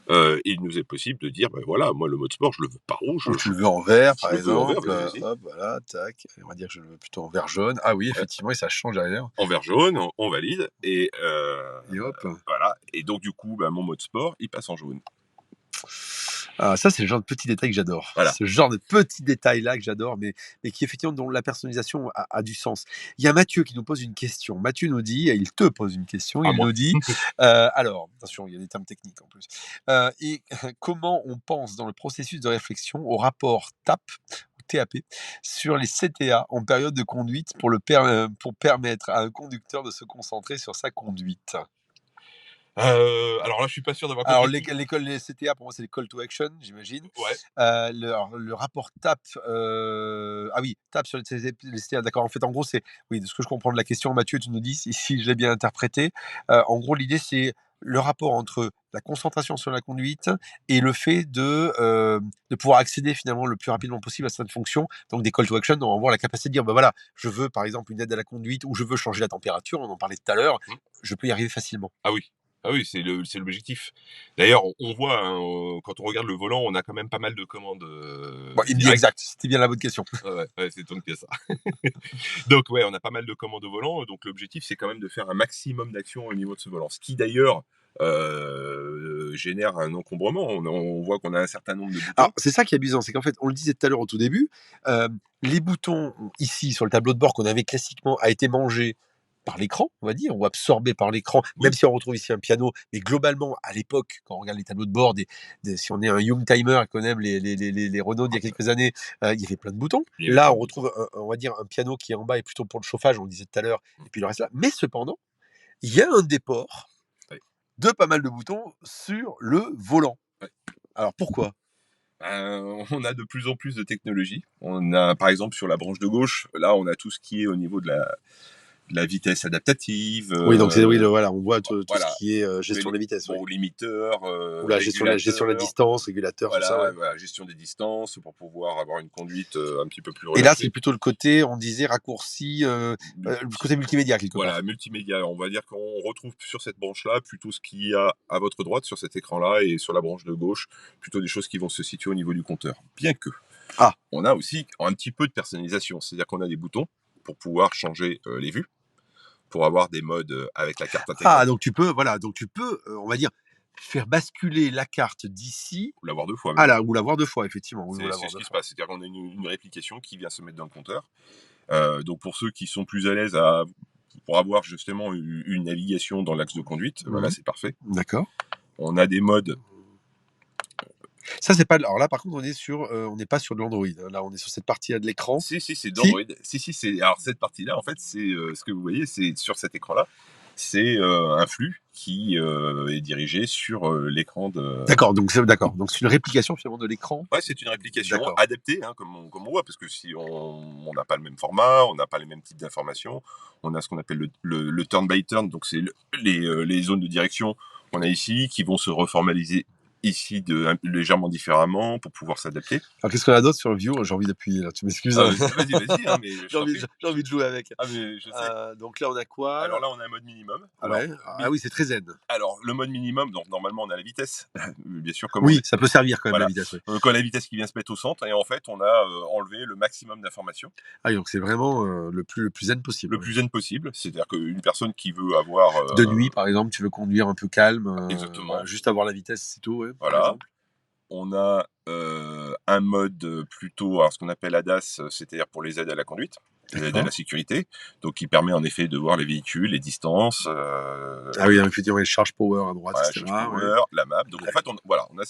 il nous est possible de dire, voilà, moi le mode sport, je le veux pas rouge, Donc tu le veux en vert, par je le veux en vert, exemple. vas-y. Hop, voilà, tac. On va dire que je le veux plutôt en vert jaune. Ah oui, effectivement, et ça change derrière. En vert jaune, on valide, et hop. voilà. Et donc du coup, mon mode sport, il passe en jaune. Ah, ça, c'est le genre de petits détails que j'adore. Voilà. Ce genre de petits détails-là que j'adore, mais qui, effectivement, dont la personnalisation a du sens. Il y a Mathieu qui nous pose une question. Mathieu nous dit, et il te pose une question, il moi. nous dit, alors, attention, il y a des termes techniques en plus. Et comment on pense dans le processus de réflexion au rapport TAP sur les CTA en période de conduite pour permettre à un conducteur de se concentrer sur sa conduite? Alors là, je suis pas sûr d'avoir Alors, compris. les CTA, pour moi, c'est les call to action, j'imagine. Ouais. Le rapport TAP, ah oui, TAP sur les CTA, d'accord. En fait, en gros, c'est, oui, de ce que je comprends de la question, Mathieu, tu nous dis si je l'ai bien interprété. En gros, l'idée, c'est le rapport entre la concentration sur la conduite et le fait de pouvoir accéder finalement le plus rapidement possible à cette fonction. Donc, des call to action, on va avoir la capacité de dire, voilà, je veux par exemple une aide à la conduite ou je veux changer la température, on en parlait tout à l'heure, je peux y arriver facilement. Ah oui, c'est l'objectif. D'ailleurs, on voit, hein, quand on regarde le volant, on a quand même pas mal de commandes. Bon, il me dit exact, c'était bien la bonne question. Ouais, c'est tant que ça. Donc ouais, on a pas mal de commandes au volant. Donc l'objectif, c'est quand même de faire un maximum d'action au niveau de ce volant. Ce qui d'ailleurs génère un encombrement. On voit qu'on a un certain nombre de boutons. Alors, c'est ça qui est amusant, c'est qu'en fait, on le disait tout à l'heure au tout début, les boutons ici sur le tableau de bord qu'on avait classiquement a été mangé par l'écran, on va dire, ou absorbé par l'écran, même si on retrouve ici un piano. Mais globalement, à l'époque, quand on regarde les tableaux de bord, si on est un young timer et qu'on aime les Renault d'il y a quelques années, il y avait plein de boutons. Là, on retrouve, on va dire, un piano qui est en bas et plutôt pour le chauffage, on le disait tout à l'heure, et puis le reste là. Mais cependant, il y a un déport de pas mal de boutons sur le volant. Alors pourquoi ? On a de plus en plus de technologies. On a, par exemple, sur la branche de gauche, là, on a tout ce qui est au niveau de la vitesse adaptative. Oui, donc voilà, on voit tout voilà. ce qui est gestion des vitesses. Bon, limiteur, ou la gestion de la distance, régulateur, voilà, tout ça. Ouais. Voilà, gestion des distances pour pouvoir avoir une conduite un petit peu plus relâchée. Et là, c'est plutôt le côté, on disait, raccourci, le côté multimédia quelque part. Voilà, multimédia. On va dire qu'on retrouve sur cette branche-là plutôt ce qu'il y a à votre droite sur cet écran-là, et sur la branche de gauche, plutôt des choses qui vont se situer au niveau du compteur. Bien que, on a aussi un petit peu de personnalisation. C'est-à-dire qu'on a des boutons pour pouvoir changer les vues, pour avoir des modes avec la carte intégrée. Ah, donc tu peux, on va dire, faire basculer la carte d'ici. Ou l'avoir deux fois. Ou l'avoir deux fois, effectivement. C'est ce qui se passe. C'est-à-dire qu'on a une réplication qui vient se mettre dans le compteur. Donc pour ceux qui sont plus à l'aise pour avoir justement une navigation dans l'axe de conduite, voilà, c'est parfait. D'accord. On a des modes. Ça, c'est pas. Alors là, par contre, on n'est pas sur de l'Android. Là, on est sur cette partie-là de l'écran. Si, c'est d'Android. Si. Alors cette partie-là, en fait, c'est ce que vous voyez, c'est sur cet écran-là. C'est un flux qui est dirigé sur l'écran de. D'accord. Donc c'est une réplication finalement de l'écran. Ouais, c'est une réplication adaptée, hein, comme on voit, parce que si on n'a pas le même format, on n'a pas les mêmes types d'informations. On a ce qu'on appelle le turn by turn, donc c'est les zones de direction qu'on a ici qui vont se reformaliser ici légèrement différemment pour pouvoir s'adapter. Alors qu'est-ce qu'on a d'autre sur View ? J'ai envie d'appuyer là, tu m'excuses. Vas-y, hein, mais j'ai envie de jouer avec. Ah mais je sais. Donc là on a quoi ? Alors là on a un mode minimum. Oui, c'est très zen. Alors le mode minimum, donc normalement on a la vitesse, bien sûr. Ça peut servir quand même la vitesse. Quand la vitesse qui vient se mettre au centre, et en fait on a enlevé le maximum d'informations. Ah, donc c'est vraiment le plus zen possible. Le plus zen possible, c'est-à-dire qu'une personne qui veut avoir de nuit par exemple, tu veux conduire un peu calme, exactement, juste avoir la vitesse, c'est tout. Voilà. On a un mode plutôt, ce qu'on appelle ADAS, c'est-à-dire pour les aides à la conduite, les aides à la sécurité, donc qui permet en effet de voir les véhicules, les distances. Ah oui, effectivement, les charge power à droite, etc. Charge power, la map. Donc en fait, on a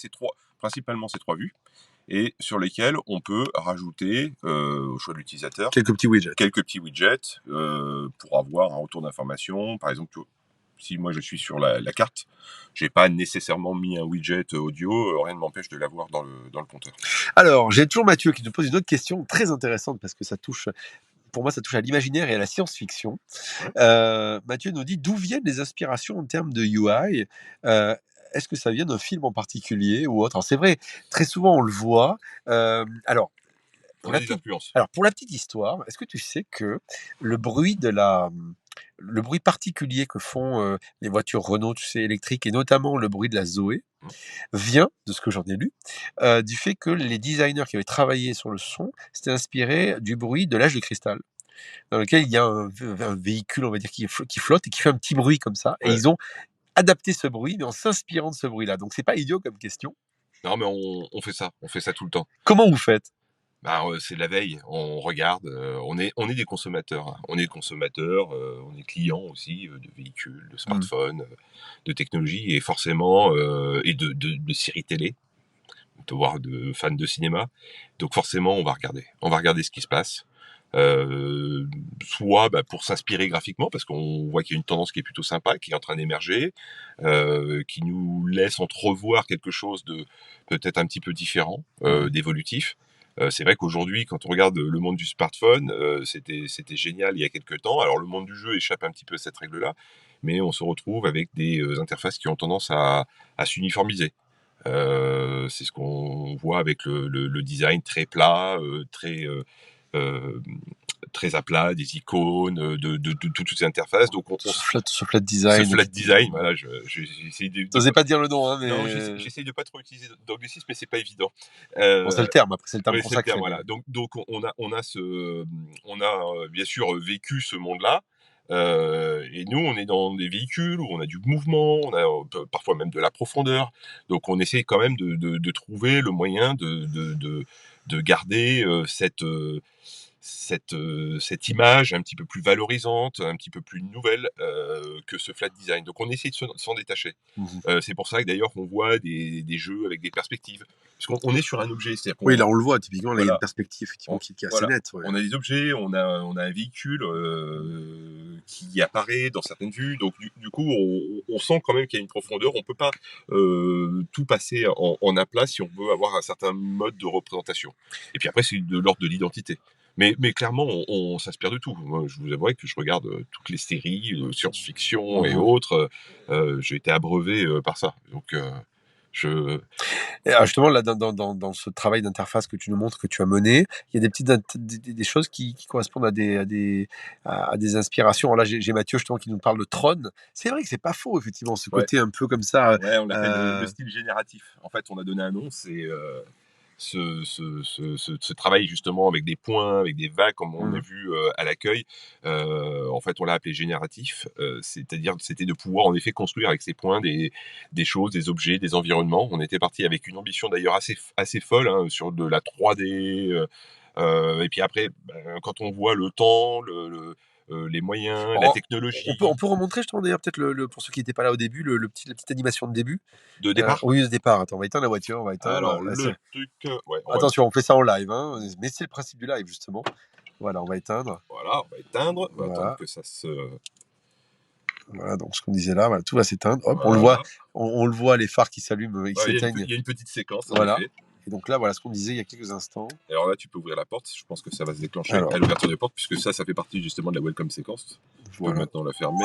principalement ces trois vues, et sur lesquelles on peut rajouter au choix de l'utilisateur quelques petits widgets pour avoir un retour d'information. Par exemple, si moi je suis sur la carte, j'ai pas nécessairement mis un widget audio, rien ne m'empêche de l'avoir dans le compteur. Alors, j'ai toujours Mathieu qui nous pose une autre question très intéressante, parce que pour moi, ça touche à l'imaginaire et à la science-fiction. Mathieu nous dit, d'où viennent les inspirations en termes de UI ? Est-ce que ça vient d'un film en particulier ou autre ? Alors, c'est vrai, très souvent on le voit. Alors, pour On la a des petite influences. alors pour la petite histoire, est-ce que tu sais que le bruit de la, le bruit particulier que font, les voitures Renault, tu sais, électriques et notamment le bruit de la Zoé, Mmh. vient, de ce que j'en ai lu, du fait que les designers qui avaient travaillé sur le son s'étaient inspirés du bruit de l'âge de cristal, dans lequel il y a un véhicule, on va dire, qui flotte et qui fait un petit bruit comme ça et Ouais. ils ont adapté ce bruit, mais en s'inspirant de ce bruit-là. Donc c'est pas idiot comme question. Non, mais on fait ça tout le temps. Comment vous faites? Bah, c'est de la veille, on regarde, on est des consommateurs, hein. On est consommateurs, on est clients aussi, de véhicules, de Mmh. smartphones, de technologies et forcément, et de séries télé, voire de fans de cinéma. Donc forcément, on va regarder. On va regarder ce qui se passe. Heu, Soit, bah, pour s'inspirer graphiquement parce qu'on voit qu'il y a une tendance qui est plutôt sympa, qui est en train d'émerger, qui nous laisse entrevoir quelque chose de peut-être un petit peu différent, Mmh. d'évolutif. C'est vrai qu'aujourd'hui, quand on regarde le monde du smartphone, c'était génial il y a quelque temps. Alors le monde du jeu échappe un petit peu à cette règle-là, mais on se retrouve avec des, interfaces qui ont tendance à s'uniformiser. C'est ce qu'on voit avec le design très plat, heu, très à plat, des icônes, de toutes ces interfaces. Donc Ce flat ce design flat qui design, voilà, j'essaie tu osais pas dire le nom, hein, non, mais j'essaye de pas trop utiliser d'anglicisme, mais c'est pas évident. bon, c'est le Heu, terme, après c'est le terme oui, c'est le terme, consacré, mais voilà. Donc on a, bien sûr, vécu ce monde-là, et nous, on est dans des véhicules où on a du mouvement, on a, parfois même de la profondeur. Donc on essaie quand même de trouver le moyen de garder, cette image un petit peu plus valorisante, un petit peu plus nouvelle, que ce flat design. Donc on essaie de s'en détacher. mmh. C'est pour ça que d'ailleurs qu'on voit des jeux avec des perspectives. Parce qu'on est sur un objet, c'est-à-dire Oui, qu'on là, on le voit typiquement, là, il y a une voilà, perspective effectivement qui est assez voilà, nette, ouais. on a des objets, on a un véhicule, qui apparaît dans certaines vues. Donc du coup, on sent quand même qu'il y a une profondeur. On peut pas, tout passer en un plat si on veut avoir un certain mode de représentation. Et puis après, c'est de l'ordre de l'identité. Mais clairement, on s'inspire de tout. Moi, je vous avouerai que je regarde, toutes les séries, science-fiction et Mmh. autres, j'ai été abreuvé, par ça. Donc je Et alors justement, là, dans ce travail d'interface que tu nous montres, que tu as mené, il y a des petites des choses qui correspondent à des inspirations. Alors là, j'ai Mathieu justement qui nous parle de Tron. C'est vrai que c'est pas faux, effectivement, ce ouais. côté un peu comme ça. Ouais, on l'appelle le Euh, style génératif. En fait, on a donné un nom, c'est ce travail justement avec des points, avec des vagues, comme on a mmh. vu à l'accueil. En fait, on l'a appelé génératif, c'est-à-dire c'était de pouvoir en effet construire avec ces points des choses, des objets, des environnements. On était parti avec une ambition d'ailleurs assez folle, hein, sur de la 3D. Et puis après, ben, quand on voit le temps, les moyens, la On technologie peut remontrer justement d'ailleurs peut-être pour ceux qui n'étaient pas là au début, la petite animation de début. de départ. Oui, au départ. Attends, on va éteindre la voiture, on va éteindre. Alors le truc, ouais, on va Attention, on fait ça en live, hein, mais c'est le principe du live justement. Voilà, on va éteindre. voilà, on va éteindre, on va attendre Voilà, que ça se voilà. Donc ce qu'on disait là, voilà, tout va s'éteindre. Hop, on le voit, voilà. on le voit, les phares qui s'allument, ils Ouais, s'éteignent. il y a une petite séquence en Voilà. effet. Et donc là, voilà ce qu'on disait il y a quelques instants. Alors là, tu peux ouvrir la porte, je pense que ça va se déclencher Alors, à l'ouverture des portes, puisque ça fait partie justement de la welcome séquence. Je peux voilà. maintenant la fermer.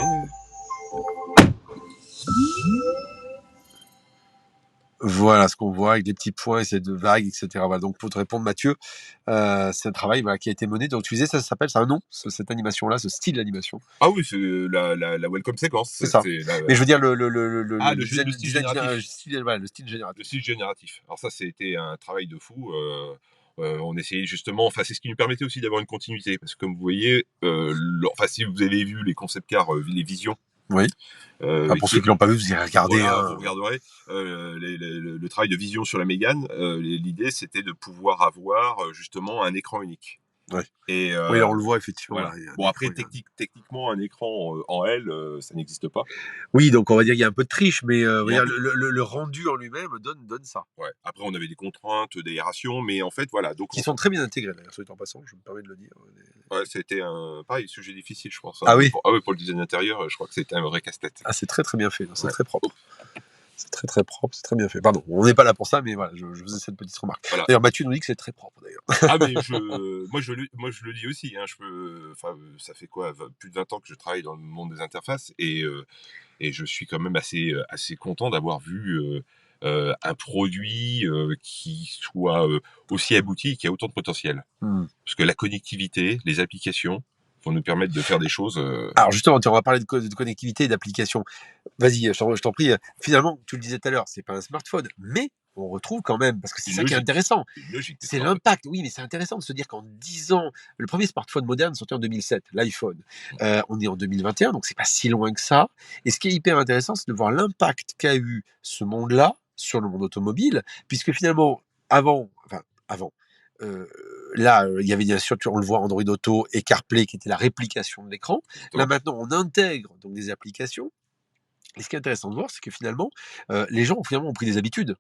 Voilà ce qu'on voit avec des petits points et ces de vagues, etc. Voilà, donc pour te répondre, Mathieu, c'est un travail voilà, qui a été mené. Donc tu disais, ça s'appelle, c'est un nom, cette animation-là, ce style d'animation. Ah oui, c'est la welcome séquence. C'est ça. C'est la, Mais je veux dire, ah, le le style design, génératif. style, voilà, le style Le génératif. style génératif. Alors ça, c'était un travail de fou. On essayait justement, enfin c'est ce qui nous permettait aussi d'avoir une continuité, parce que comme vous voyez, enfin si vous avez vu les concept cars, les visions, Oui. Ah, pour qui ceux qui l'ont pas vu, vous irez regarder. voilà, vous Hein. regarderez le travail de vision sur la Mégane. L'idée, c'était de pouvoir avoir justement un écran unique. Ouais. Et Oui, là, on le voit effectivement. Là, voilà. il y a un Bon, après, écran, il y a- techniquement, un écran en L, ça n'existe pas. Oui, donc on va dire qu'il y a un peu de triche, mais on Il va y a un dire, peu. le rendu en lui-même donne ça. Ouais. Après, on avait des contraintes d'aération, mais en fait, voilà. Donc, Qui sont très bien intégrés, d'ailleurs, soit en passant, je me permets de le dire. ouais, c'était un pareil sujet difficile, je pense. Hein. Ah oui. Ah oui, pour le design intérieur, je crois que c'était un vrai casse-tête. Ah, c'est très très bien fait, c'est Ouais. très propre. C'est très très propre, c'est très bien fait. Pardon, on n'est pas là pour ça, mais voilà, je faisais cette petite remarque. Voilà. D'ailleurs, Mathieu nous dit que c'est très propre, d'ailleurs. Ah mais moi je le dis aussi, hein, enfin ça fait quoi, plus de 20 ans que je travaille dans le monde des interfaces et je suis quand même assez content d'avoir vu un produit qui soit aussi abouti et qui a autant de potentiel. Parce que la connectivité, les applications vont nous permettre de faire des choses. Alors justement, on va parler de connectivité et d'application. Vas-y, je t'en prie. Finalement, tu le disais tout à l'heure, c'est pas un smartphone, mais on retrouve quand même, parce que c'est ça qui est intéressant. Une logique. C'est l'impact. Oui, mais c'est intéressant de se dire qu'en 10 ans, le premier smartphone moderne sorti en 2007, l'iPhone. On est en 2021, donc c'est pas si loin que ça. Et ce qui est hyper intéressant, c'est de voir l'impact qu'a eu ce monde-là sur le monde automobile, puisque finalement, avant, là, il y avait bien sûr, on le voit, Android Auto et CarPlay qui était la réplication de l'écran. Là maintenant, on intègre donc des applications. Et ce qui est intéressant de voir, c'est que finalement, les gens ont pris des habitudes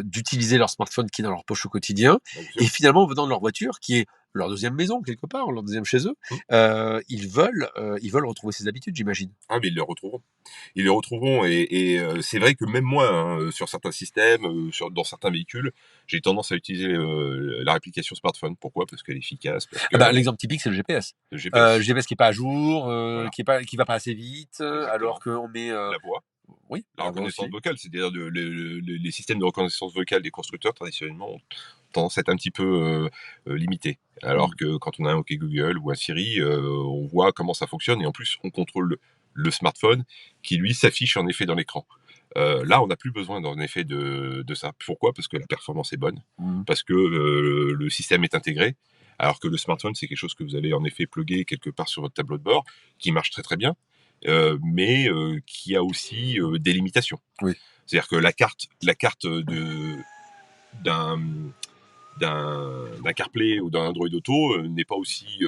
d'utiliser leur smartphone qui est dans leur poche au quotidien, et finalement, en venant de leur voiture, qui est leur deuxième maison quelque part, leur deuxième chez eux, ils veulent retrouver ces habitudes, j'imagine. Ah, mais ils les retrouveront. Ils les retrouveront, et c'est vrai que même moi, hein, sur certains systèmes, dans certains véhicules, j'ai tendance à utiliser la réplication smartphone. Pourquoi? Parce qu'elle est efficace. Parce que, l'exemple typique, c'est le GPS. le GPS, Le GPS qui est pas à jour, Voilà. qui va pas assez vite, alors qu'on met la voix, oui, la reconnaissance vocale, c'est-à-dire les systèmes de reconnaissance vocale des constructeurs traditionnellement ont tendance à être un petit peu limités. Alors que quand on a un OK Google ou un Siri, on voit comment ça fonctionne, et en plus on contrôle le smartphone qui lui s'affiche en effet dans l'écran. Là, on n'a plus besoin en effet de ça. Pourquoi? Parce que la performance est bonne, parce que le système est intégré. Alors que le smartphone, c'est quelque chose que vous allez en effet plugger quelque part sur votre tableau de bord, qui marche très très bien, mais qui a aussi des limitations. Oui. C'est-à-dire que la carte d'un CarPlay ou d'un Android Auto n'est pas aussi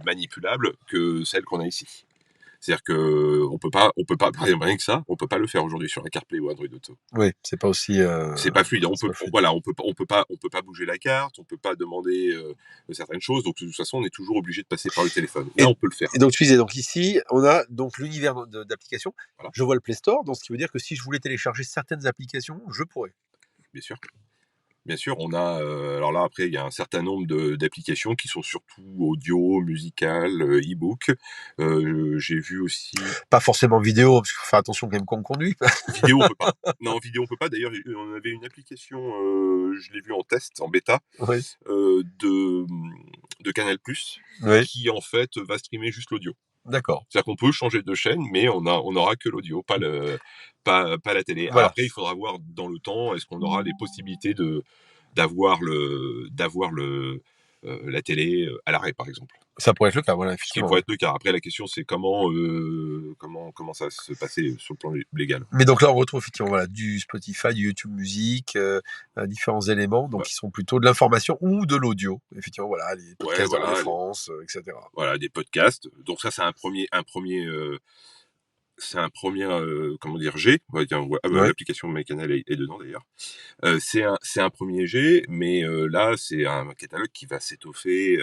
manipulable que celle qu'on a ici. C'est-à-dire que on peut pas, rien que ça, on peut pas le faire aujourd'hui sur un CarPlay ou Android Auto. Oui, c'est pas aussi. C'est pas fluide. On peut pas bouger la carte, on peut pas demander certaines choses. Donc de toute façon, on est toujours obligé de passer par le téléphone. Là, on peut le faire. Et donc tu disais, donc ici, on a donc l'univers d'applications. Voilà. Je vois le Play Store, donc ce qui veut dire que si je voulais télécharger certaines applications, je pourrais. Bien sûr. Bien sûr, on a. Alors là, après, il y a un certain nombre d'applications qui sont surtout audio, musical, e-book. J'ai vu aussi. Pas forcément vidéo, parce qu'il faut faire attention quand même quand on conduit. Vidéo, on peut pas. Non, vidéo, on peut pas. D'ailleurs, on avait une application, je l'ai vue en test, en bêta, Oui. de Canal+, Oui. qui en fait va streamer juste l'audio. D'accord. C'est-à-dire qu'on peut changer de chaîne, mais on aura que l'audio, pas la télé. Voilà. Après, il faudra voir dans le temps, est-ce qu'on aura les possibilités d'avoir la télé à l'arrêt, par exemple. Ça pourrait être le cas, voilà, Ce qui effectivement. pourrait être le cas. Après, la question, c'est comment ça va se passer sur le plan légal. Mais donc là, on retrouve effectivement du Spotify, du YouTube Music, différents éléments, donc qui sont plutôt de l'information ou de l'audio. Effectivement, voilà, les podcasts de France, etc. Voilà, des podcasts. Donc ça, c'est un premier comment dire, G. On va dire, l'application de MyCanal est dedans d'ailleurs. C'est un premier G, mais là, c'est un catalogue qui va s'étoffer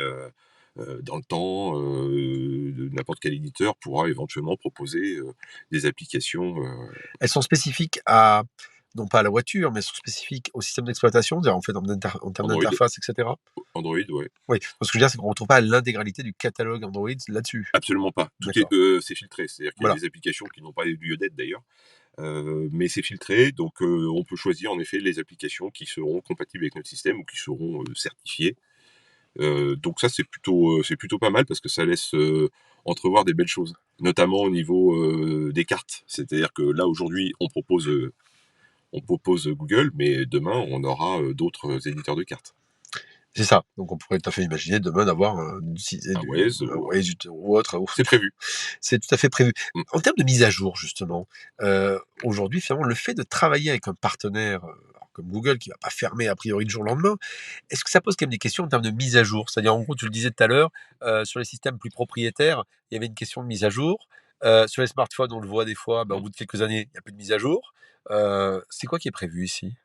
dans le temps. N'importe quel éditeur pourra éventuellement proposer des applications. Elles sont spécifiques à, non pas à la voiture, mais elles sont spécifiques au système d'exploitation, en fait, en termes d'interface, etc. Android, ouais. Oui, ce que je veux dire, c'est qu'on ne retrouve pas l'intégralité du catalogue Android là-dessus. Absolument pas. Tout c'est filtré. C'est-à-dire qu'il y a des applications qui n'ont pas lieu d'être d'ailleurs. Mais c'est filtré, donc on peut choisir en effet les applications qui seront compatibles avec notre système ou qui seront certifiées. Donc ça, c'est plutôt pas mal, parce que ça laisse entrevoir des belles choses, notamment au niveau des cartes. C'est-à-dire que là, aujourd'hui, on propose Google, mais demain, on aura d'autres éditeurs de cartes. C'est ça. Donc on pourrait tout à fait imaginer demain d'avoir un Waze ou autre. C'est prévu. C'est tout à fait prévu. En termes de mise à jour, justement, aujourd'hui, finalement, le fait de travailler avec un partenaire comme Google, qui va pas fermer a priori du jour au lendemain, est-ce que ça pose quand même des questions en termes de mise à jour? C'est-à-dire, en gros, tu le disais tout à l'heure, sur les systèmes plus propriétaires, il y avait une question de mise à jour. Sur les smartphones, on le voit des fois, au bout de quelques années, il n'y a plus de mise à jour. C'est quoi qui est prévu ici?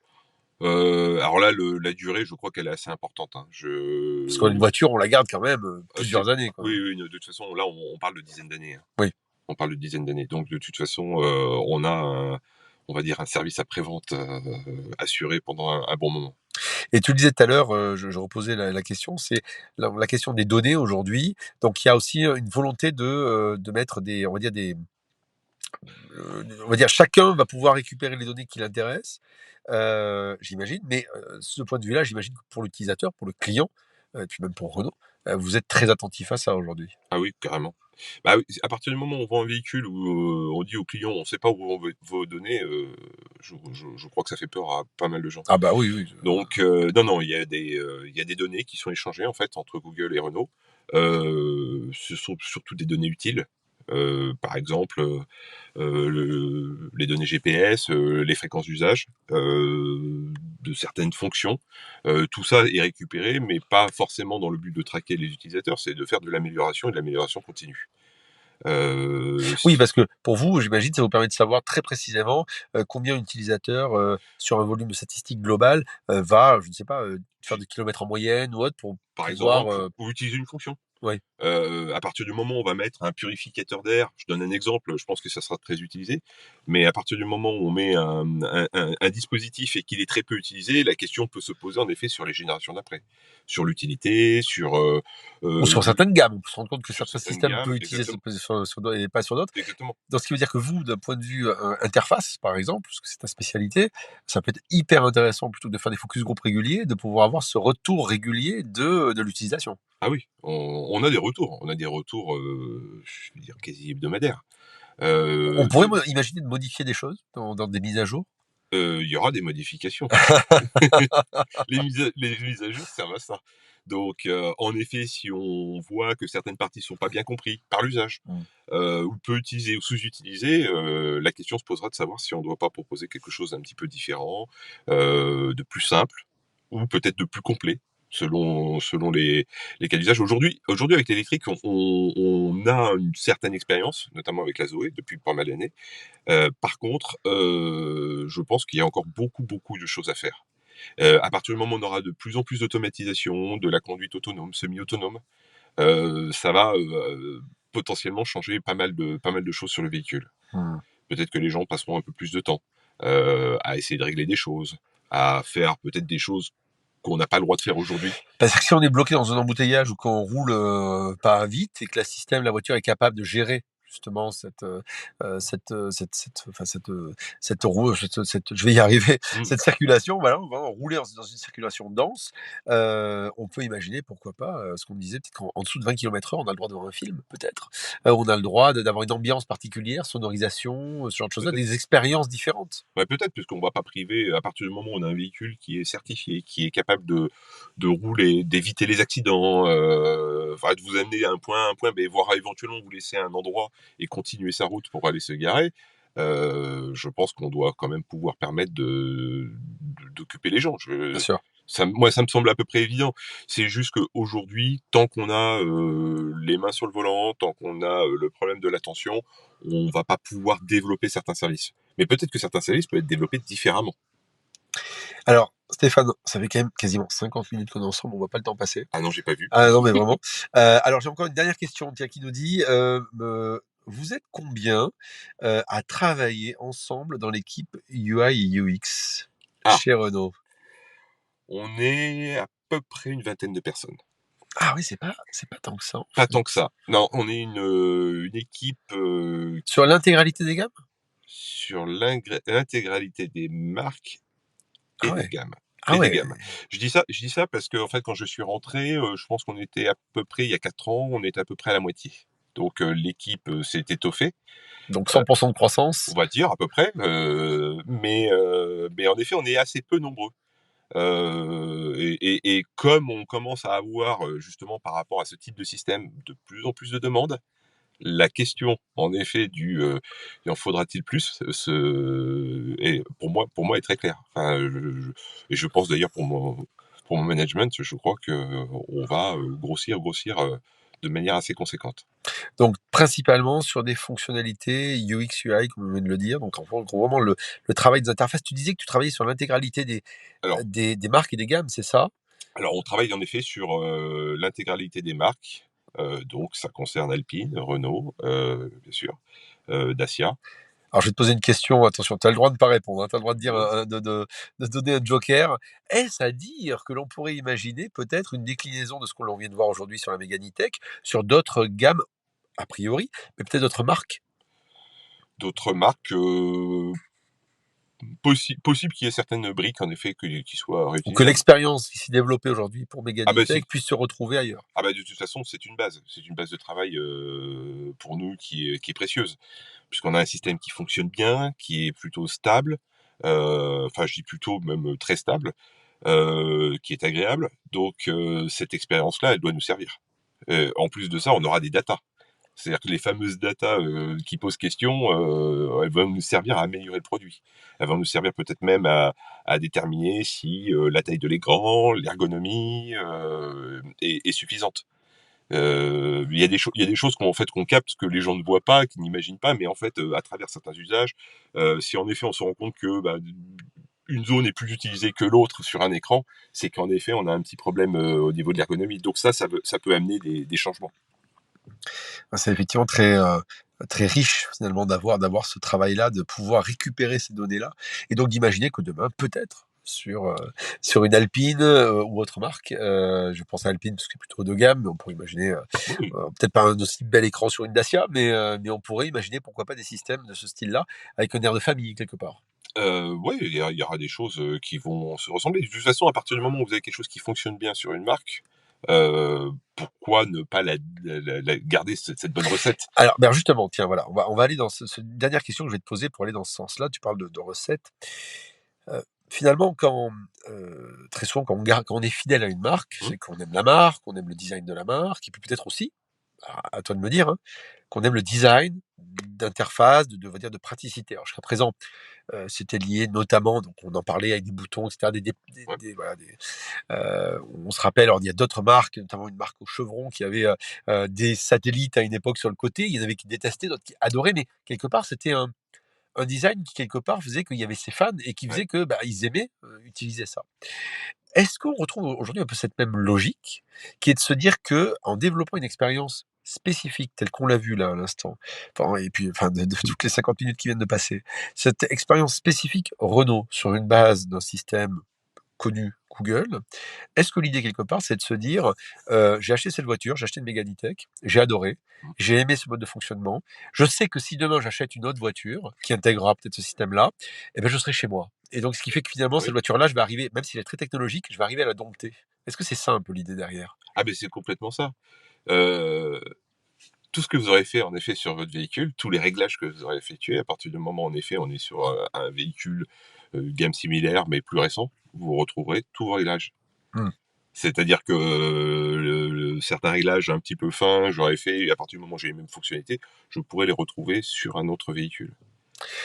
Alors là, la durée, je crois qu'elle est assez importante. Hein. Parce qu'une voiture, on la garde quand même plusieurs années. Quoi. Oui, de toute façon, là, on parle de dizaines d'années. Hein. Oui. On parle de dizaines d'années. Donc, de toute façon, on a, on va dire, un service après-vente assuré pendant un bon moment. Et tu le disais tout à l'heure, je reposais la question, c'est la question des données aujourd'hui. Donc, il y a aussi une volonté de mettre on va dire chacun va pouvoir récupérer les données qui l'intéressent. j'imagine. Mais ce point de vue-là, j'imagine que pour l'utilisateur, pour le client, puis même pour Renault, vous êtes très attentif à ça aujourd'hui. Ah oui, carrément. Bah oui, à partir du moment où on vend un véhicule où, on dit au client: «On ne sait pas où vont vos données», je crois que ça fait peur à pas mal de gens. Ah bah oui, oui. Donc non, il y a des données qui sont échangées, en fait, entre Google et Renault. Ce sont surtout des données utiles. Par exemple, les données GPS, les fréquences d'usage, de certaines fonctions. Tout ça est récupéré, mais pas forcément dans le but de traquer les utilisateurs, c'est de faire de l'amélioration et de l'amélioration continue. Oui, parce que pour vous, j'imagine, ça vous permet de savoir très précisément, combien d'utilisateurs, sur un volume statistique global, va, je ne sais pas, faire des kilomètres en moyenne ou autre pour par pouvoir, exemple, ou utiliser une fonction. ouais. À partir du moment où on va mettre un purificateur d'air, je donne un exemple, je pense que ça sera très utilisé, mais à partir du moment où on met un dispositif et qu'il est très peu utilisé, la question peut se poser en effet sur les générations d'après, sur l'utilité, Ou sur certaines gammes. On peut se rendre compte que sur certains certaines systèmes gammes, peuvent utiliser exactement, sur d'autres et pas sur d'autres. exactement. Donc ce qui veut dire que vous, d'un point de vue, interface, par exemple, parce que c'est ta spécialité, ça peut être hyper intéressant plutôt que de faire des focus group réguliers, de pouvoir avoir ce retour régulier de l'utilisation. Ah oui, on a des retours, je vais dire quasi hebdomadaires. On pourrait De imaginer de modifier des choses dans des mises à jour? Il y aura des modifications. Les mises à jour servent à ça. Donc, en effet, si on voit que certaines parties sont pas bien comprises par l'usage, Mmh. ou peu utilisées ou sous-utilisées, la question se posera de savoir si on ne doit pas proposer quelque chose d'un petit peu différent, de plus simple ou peut-être de plus complet selon les cas d'usage. Aujourd'hui avec l'électrique, on a une certaine expérience, notamment avec la Zoé depuis pas mal d'années. Par contre, je pense qu'il y a encore beaucoup, beaucoup de choses à faire. À partir du moment où on aura de plus en plus d'automatisation, de la conduite autonome, semi-autonome, ça va, potentiellement changer pas mal de choses sur le véhicule. Mmh. Peut-être que les gens passeront un peu plus de temps, à essayer de régler des choses, à faire peut-être des choses qu'on n'a pas le droit de faire aujourd'hui. Parce que si on est bloqué dans un embouteillage ou qu'on roule, pas vite et que la voiture est capable de gérer justement cette roue, je vais y arriver, Mmh. cette circulation, voilà, on va rouler dans une circulation dense, on peut imaginer pourquoi pas, ce qu'on disait, peut-être qu'en dessous de 20 km/h, on a le droit de voir un film, peut-être. On a le droit d'avoir une ambiance particulière, sonorisation, ce genre de choses-là, Peut-être. des expériences différentes. Ouais, peut-être, puisqu'on va pas priver, à partir du moment où on a un véhicule qui est certifié, qui est capable de rouler, d'éviter les accidents, enfin, de vous amener à un point A, un point B, voire éventuellement vous laisser à un endroit et continuer sa route pour aller se garer, je pense qu'on doit quand même pouvoir permettre d'occuper les gens. Bien sûr. Moi, ça me semble à peu près évident. C'est juste qu'aujourd'hui, tant qu'on a, les mains sur le volant, tant qu'on a, le problème de l'attention, on va pas pouvoir développer certains services. Mais peut-être que certains services peuvent être développés différemment. Alors, Stéphane, ça fait quand même quasiment 50 minutes qu'on est ensemble, on voit pas le temps passer. Ah non, j'ai pas vu. Ah non, mais vraiment. Alors j'ai encore une dernière question, tiens, qui nous dit, vous êtes combien, à travailler ensemble dans l'équipe UI et UX Ah, chez Renault? on est à peu près une vingtaine de personnes. Ah oui, c'est pas tant que ça, en Pas fait. tant que ça. Non, on est une équipe, Sur l'intégralité des gammes? sur l'intégralité des marques Ah et des ouais. gammes Ah et des ouais. gammes. Je dis ça parce qu'en fait, quand je suis rentré, je pense qu'on était à peu près il y a 4 ans, on était à peu près à la moitié. Donc, l'équipe, s'est étoffée, Donc heu, 100 de croissance. on va dire à peu près, mais en effet, on est assez peu nombreux. Et comme on commence à avoir, justement par rapport à ce type de système, de plus en plus de demandes, la question en effet «y en faudra-t-il plus?» est pour moi est très claire. Enfin, je pense d'ailleurs pour mon management, je crois qu'on va, grossir, de manière assez conséquente. Donc principalement sur des fonctionnalités UX, UI, comme on vient de le dire, donc en gros vraiment le travail des interfaces. Tu disais que tu travaillais sur l'intégralité Alors des marques et des gammes, c'est ça? alors on travaille en effet sur, l'intégralité des marques, donc ça concerne Alpine, Renault, bien sûr, Dacia. Alors je vais te poser une question, attention, tu as le droit de ne pas répondre, hein, tu as le droit de dire Mmh. de donner un joker. Est-ce à dire que l'on pourrait imaginer peut-être une déclinaison de ce qu'on vient de voir aujourd'hui sur la Mégane E-Tech, sur d'autres gammes, a priori, mais peut-être d'autres marques? D'autres marques, possible qu'il y ait certaines briques, en effet, qui soient Ou que réutilisables. l'expérience qui s'est développée aujourd'hui pour C'est Meganitech puisse se retrouver ailleurs. de toute façon, c'est une base de travail pour nous qui est précieuse, puisqu'on a un système qui fonctionne bien, qui est plutôt stable, enfin je dis plutôt même très stable, qui est agréable. Donc cette expérience-là, elle doit nous servir. En plus de ça, on aura des datas. C'est-à-dire que les fameuses datas qui posent question, elles vont nous servir à améliorer le produit. Elles vont nous servir peut-être même à déterminer si la taille de l'écran, l'ergonomie est suffisante. Il y a des choses qu'on capte, que les gens ne voient pas, qu'ils n'imaginent pas, mais en fait, à travers certains usages, si en effet on se rend compte que une zone est plus utilisée que l'autre sur un écran, c'est qu'en effet on a un petit problème au niveau de l'ergonomie. Donc ça peut amener des changements. C'est effectivement très riche finalement d'avoir ce travail-là, de pouvoir récupérer ces données-là, et donc d'imaginer que demain, peut-être, sur une Alpine ou autre marque, je pense à Alpine parce que c'est plutôt haut de gamme, mais on pourrait imaginer, Oui. peut-être pas un aussi bel écran sur une Dacia, mais on pourrait imaginer pourquoi pas des systèmes de ce style-là, avec un air de famille quelque part. Ouais, il y aura des choses qui vont se ressembler. De toute façon, à partir du moment où vous avez quelque chose qui fonctionne bien sur une marque, pourquoi ne pas garder cette bonne recette? Alors, justement, tiens, voilà, on va aller dans cette dernière question que je vais te poser pour aller dans ce sens-là. Tu parles de recettes. Finalement, très souvent, quand on est fidèle à une marque, Mmh. c'est qu'on aime la marque, on aime le design de la marque, et puis peut-être aussi, à toi de me dire, hein, qu'on aime le design d'interface, on va dire de praticité. Alors jusqu'à présent, c'était lié notamment, donc on en parlait avec des boutons, et cetera, Ouais. voilà, on se rappelle, alors il y a d'autres marques, notamment une marque au chevron qui avait, des satellites à une époque sur le côté. Il y en avait qui détestaient, d'autres qui adoraient, mais quelque part, c'était un design qui, quelque part, faisait qu'il y avait ces fans et qui Ouais. faisait que, ils aimaient, utiliser ça. Est-ce qu'on retrouve aujourd'hui un peu cette même logique, qui est de se dire que en développant une expérience spécifique telle qu'on l'a vu là à l'instant, enfin et puis enfin de toutes les 50 minutes qui viennent de passer, cette expérience spécifique Renault sur une base d'un système connu Google, est-ce que l'idée quelque part, c'est de se dire, «J'ai acheté cette voiture, j'ai acheté une Mégane E-Tech, j'ai adoré, Mmh. j'ai aimé ce mode de fonctionnement. Je sais que si demain j'achète une autre voiture qui intégrera peut-être ce système-là, eh ben, je serai chez moi», et donc ce qui fait que finalement cette Oui. voiture-là, je vais arriver, même si elle est très technologique, je vais arriver à la dompter. Est-ce que c'est ça un peu l'idée derrière? C'est complètement ça. Heu, Tout ce que vous aurez fait, en effet, sur votre véhicule, tous les réglages que vous aurez effectués, à partir du moment, en effet, on est sur un véhicule gamme similaire, mais plus récent, vous retrouverez tous vos réglages. Mmh, C'est-à-dire que certains réglages un petit peu fins, j'aurais fait, à partir du moment où j'ai les mêmes fonctionnalités, je pourrais les retrouver sur un autre véhicule.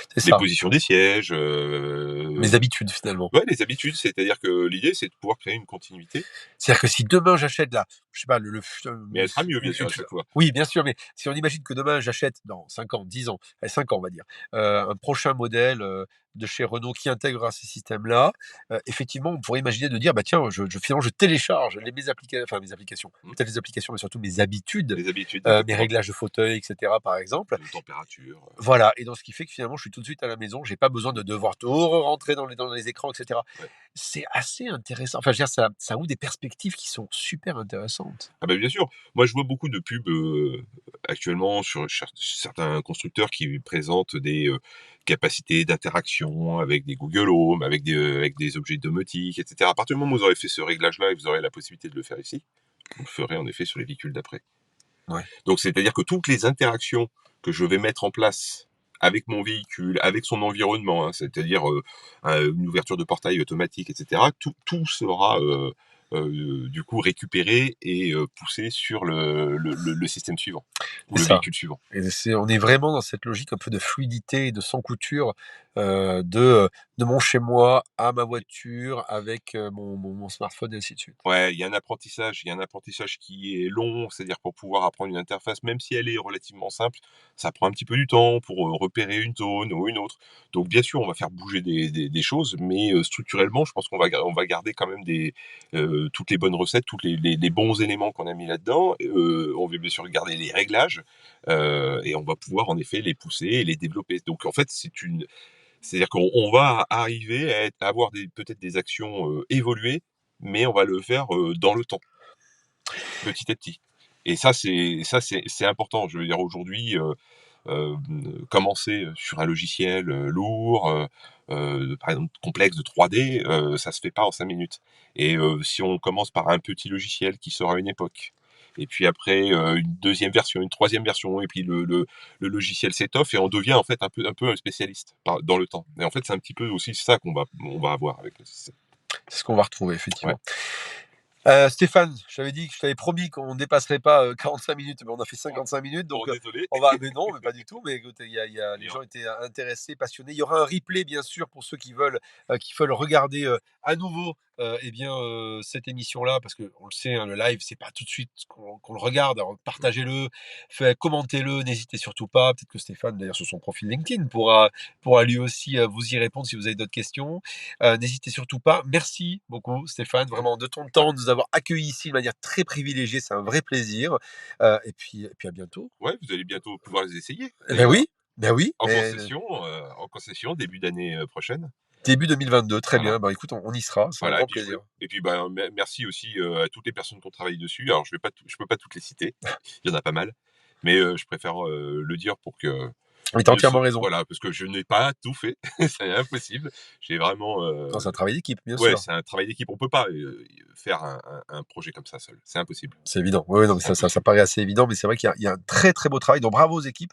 c'est Les ça, positions des sièges, mes habitudes finalement. ouais, les habitudes, c'est-à-dire que l'idée, c'est de pouvoir créer une continuité, C'est-à-dire que si demain j'achète là, je sais pas, mais elle sera mieux, bien sûr, à chaque fois. oui, bien sûr, mais si on imagine que demain j'achète dans 5 ans, 10 ans, allez 5 ans on va dire, un prochain modèle, de chez Renault qui intégrera ces systèmes-là, effectivement on pourrait imaginer de dire: «Bah tiens, je finalement je télécharge mes applications, Mmh. peut-être les applications, mais surtout mes habitudes, Les habitudes, mes exactement, réglages de fauteuil et cetera par exemple». de température. Voilà, et donc ce qui fait que finalement je suis tout de suite à la maison, j'ai pas besoin de devoir tout rentrer dans les écrans et cetera. Ouais. C'est assez intéressant, enfin je veux dire ça ouvre des perspectives qui sont super intéressantes. Bien sûr. Moi, je vois beaucoup de pubs, actuellement sur certains constructeurs qui présentent des, capacités d'interaction avec des Google Home, avec des objets domotiques et cetera. À partir du moment où vous aurez fait ce réglage-là et vous aurez la possibilité de le faire ici, vous le ferez en effet sur les véhicules d'après. Ouais, Donc c'est-à-dire que toutes les interactions que je vais mettre en place avec mon véhicule, avec son environnement, hein, c'est-à-dire, une ouverture de portail automatique et cetera, tout sera, du coup récupéré et poussé sur le système suivant ou c'est le ça. véhicule suivant. Et on est vraiment dans cette logique un peu de fluidité et de sans couture, de mon chez moi à ma voiture avec, mon smartphone et ainsi de suite. Ouais, il y a un apprentissage qui est long, c'est-à-dire pour pouvoir apprendre une interface, même si elle est relativement simple, ça prend un petit peu du temps pour, repérer une zone ou une autre. Donc bien sûr, on va faire bouger des choses, mais, structurellement, je pense on va garder quand même toutes les bonnes recettes, toutes les bons éléments qu'on a mis là-dedans. On va bien sûr garder les réglages, et on va pouvoir en effet les pousser et les développer. Donc en fait, c'est-à-dire qu'on va arriver à avoir peut-être des actions, évoluées, mais on va le faire, dans le temps, petit à petit. Et ça c'est important. Je veux dire aujourd'hui, commencer sur un logiciel lourd, par exemple complexe de 3D, ça se fait pas en 5 minutes. Et si on commence par un petit logiciel qui sort à une époque, et puis après une deuxième version, une troisième version, et puis le logiciel s'étoffe et on devient en fait un peu un spécialiste dans le temps. Et en fait, c'est un petit peu aussi ça on va avoir avec le système. C'est ce qu'on va retrouver, effectivement. Ouais. Stéphane, je t'avais dit que je t'avais promis qu'on ne dépasserait pas 45 minutes, mais on a fait 55 minutes, donc Désolé. on va. Mais non, mais pas du tout. Mais écoute, les Bien. gens étaient intéressés, passionnés. Il y aura un replay, bien sûr, pour ceux qui veulent regarder à nouveau cette émission-là, parce que on le sait, hein, le live, c'est pas tout de suite qu'on le regarde. Alors partagez-le, commentez-le, n'hésitez surtout pas. Peut-être que Stéphane, d'ailleurs, sur son profil LinkedIn, pourra lui aussi vous y répondre si vous avez d'autres questions. N'hésitez surtout pas. Merci beaucoup, Stéphane, vraiment de ton temps, de nous avoir accueillis ici de manière très privilégiée. C'est un vrai plaisir. Et puis à bientôt. Ouais, vous allez bientôt pouvoir les essayer. Ben oui, ben oui. En Mais concession, début d'année prochaine. début 2022, très Voilà. bien. Bah écoute, on y sera. C'est un Voilà, grand plaisir. et puis merci aussi à toutes les personnes qui ont travaillé dessus. Alors je peux pas toutes les citer, il y en a pas mal, mais je préfère le dire pour que. Mais t'as entièrement raison. Voilà, parce que je n'ai pas tout fait, c'est impossible. J'ai vraiment. Non, c'est un travail d'équipe, bien Ouais, sûr. c'est un travail d'équipe. On peut pas faire un projet comme ça seul. C'est impossible. C'est évident. Oui, non, mais ça paraît assez évident, mais c'est vrai qu'il y a un très très beau travail. Donc bravo aux équipes,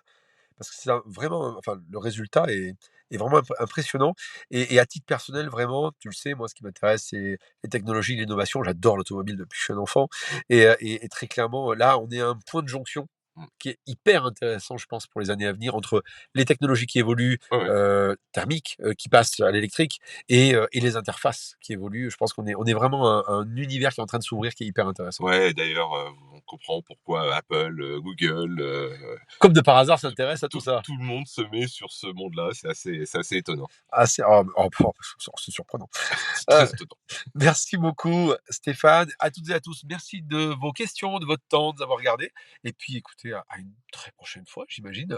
parce que c'est vraiment, enfin, le résultat est vraiment impressionnant. Et à titre personnel, vraiment, tu le sais, moi, ce qui m'intéresse, c'est les technologies, l'innovation. J'adore l'automobile depuis que je suis un enfant. Et très clairement, là, on est à un point de jonction qui est hyper intéressant, je pense, pour les années à venir, entre les technologies qui évoluent, thermiques, qui passent à l'électrique, et les interfaces qui évoluent. Je pense qu'on est vraiment un univers qui est en train de s'ouvrir, qui est hyper intéressant. Ouais, d'ailleurs, on comprend pourquoi Apple, Google, Comme de par hasard, s'intéresse à tout ça. tout le monde se met sur ce monde-là. C'est assez étonnant. C'est surprenant. C'est très étonnant. Merci beaucoup, Stéphane. À toutes et à tous, merci de vos questions, de votre temps, de nous avoir regardé. Et puis, écoutez, à une très prochaine fois, j'imagine,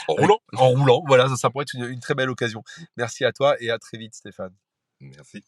En roulant. En roulant. Voilà, ça pourrait être une très belle occasion. Merci à toi et à très vite, Stéphane. Merci.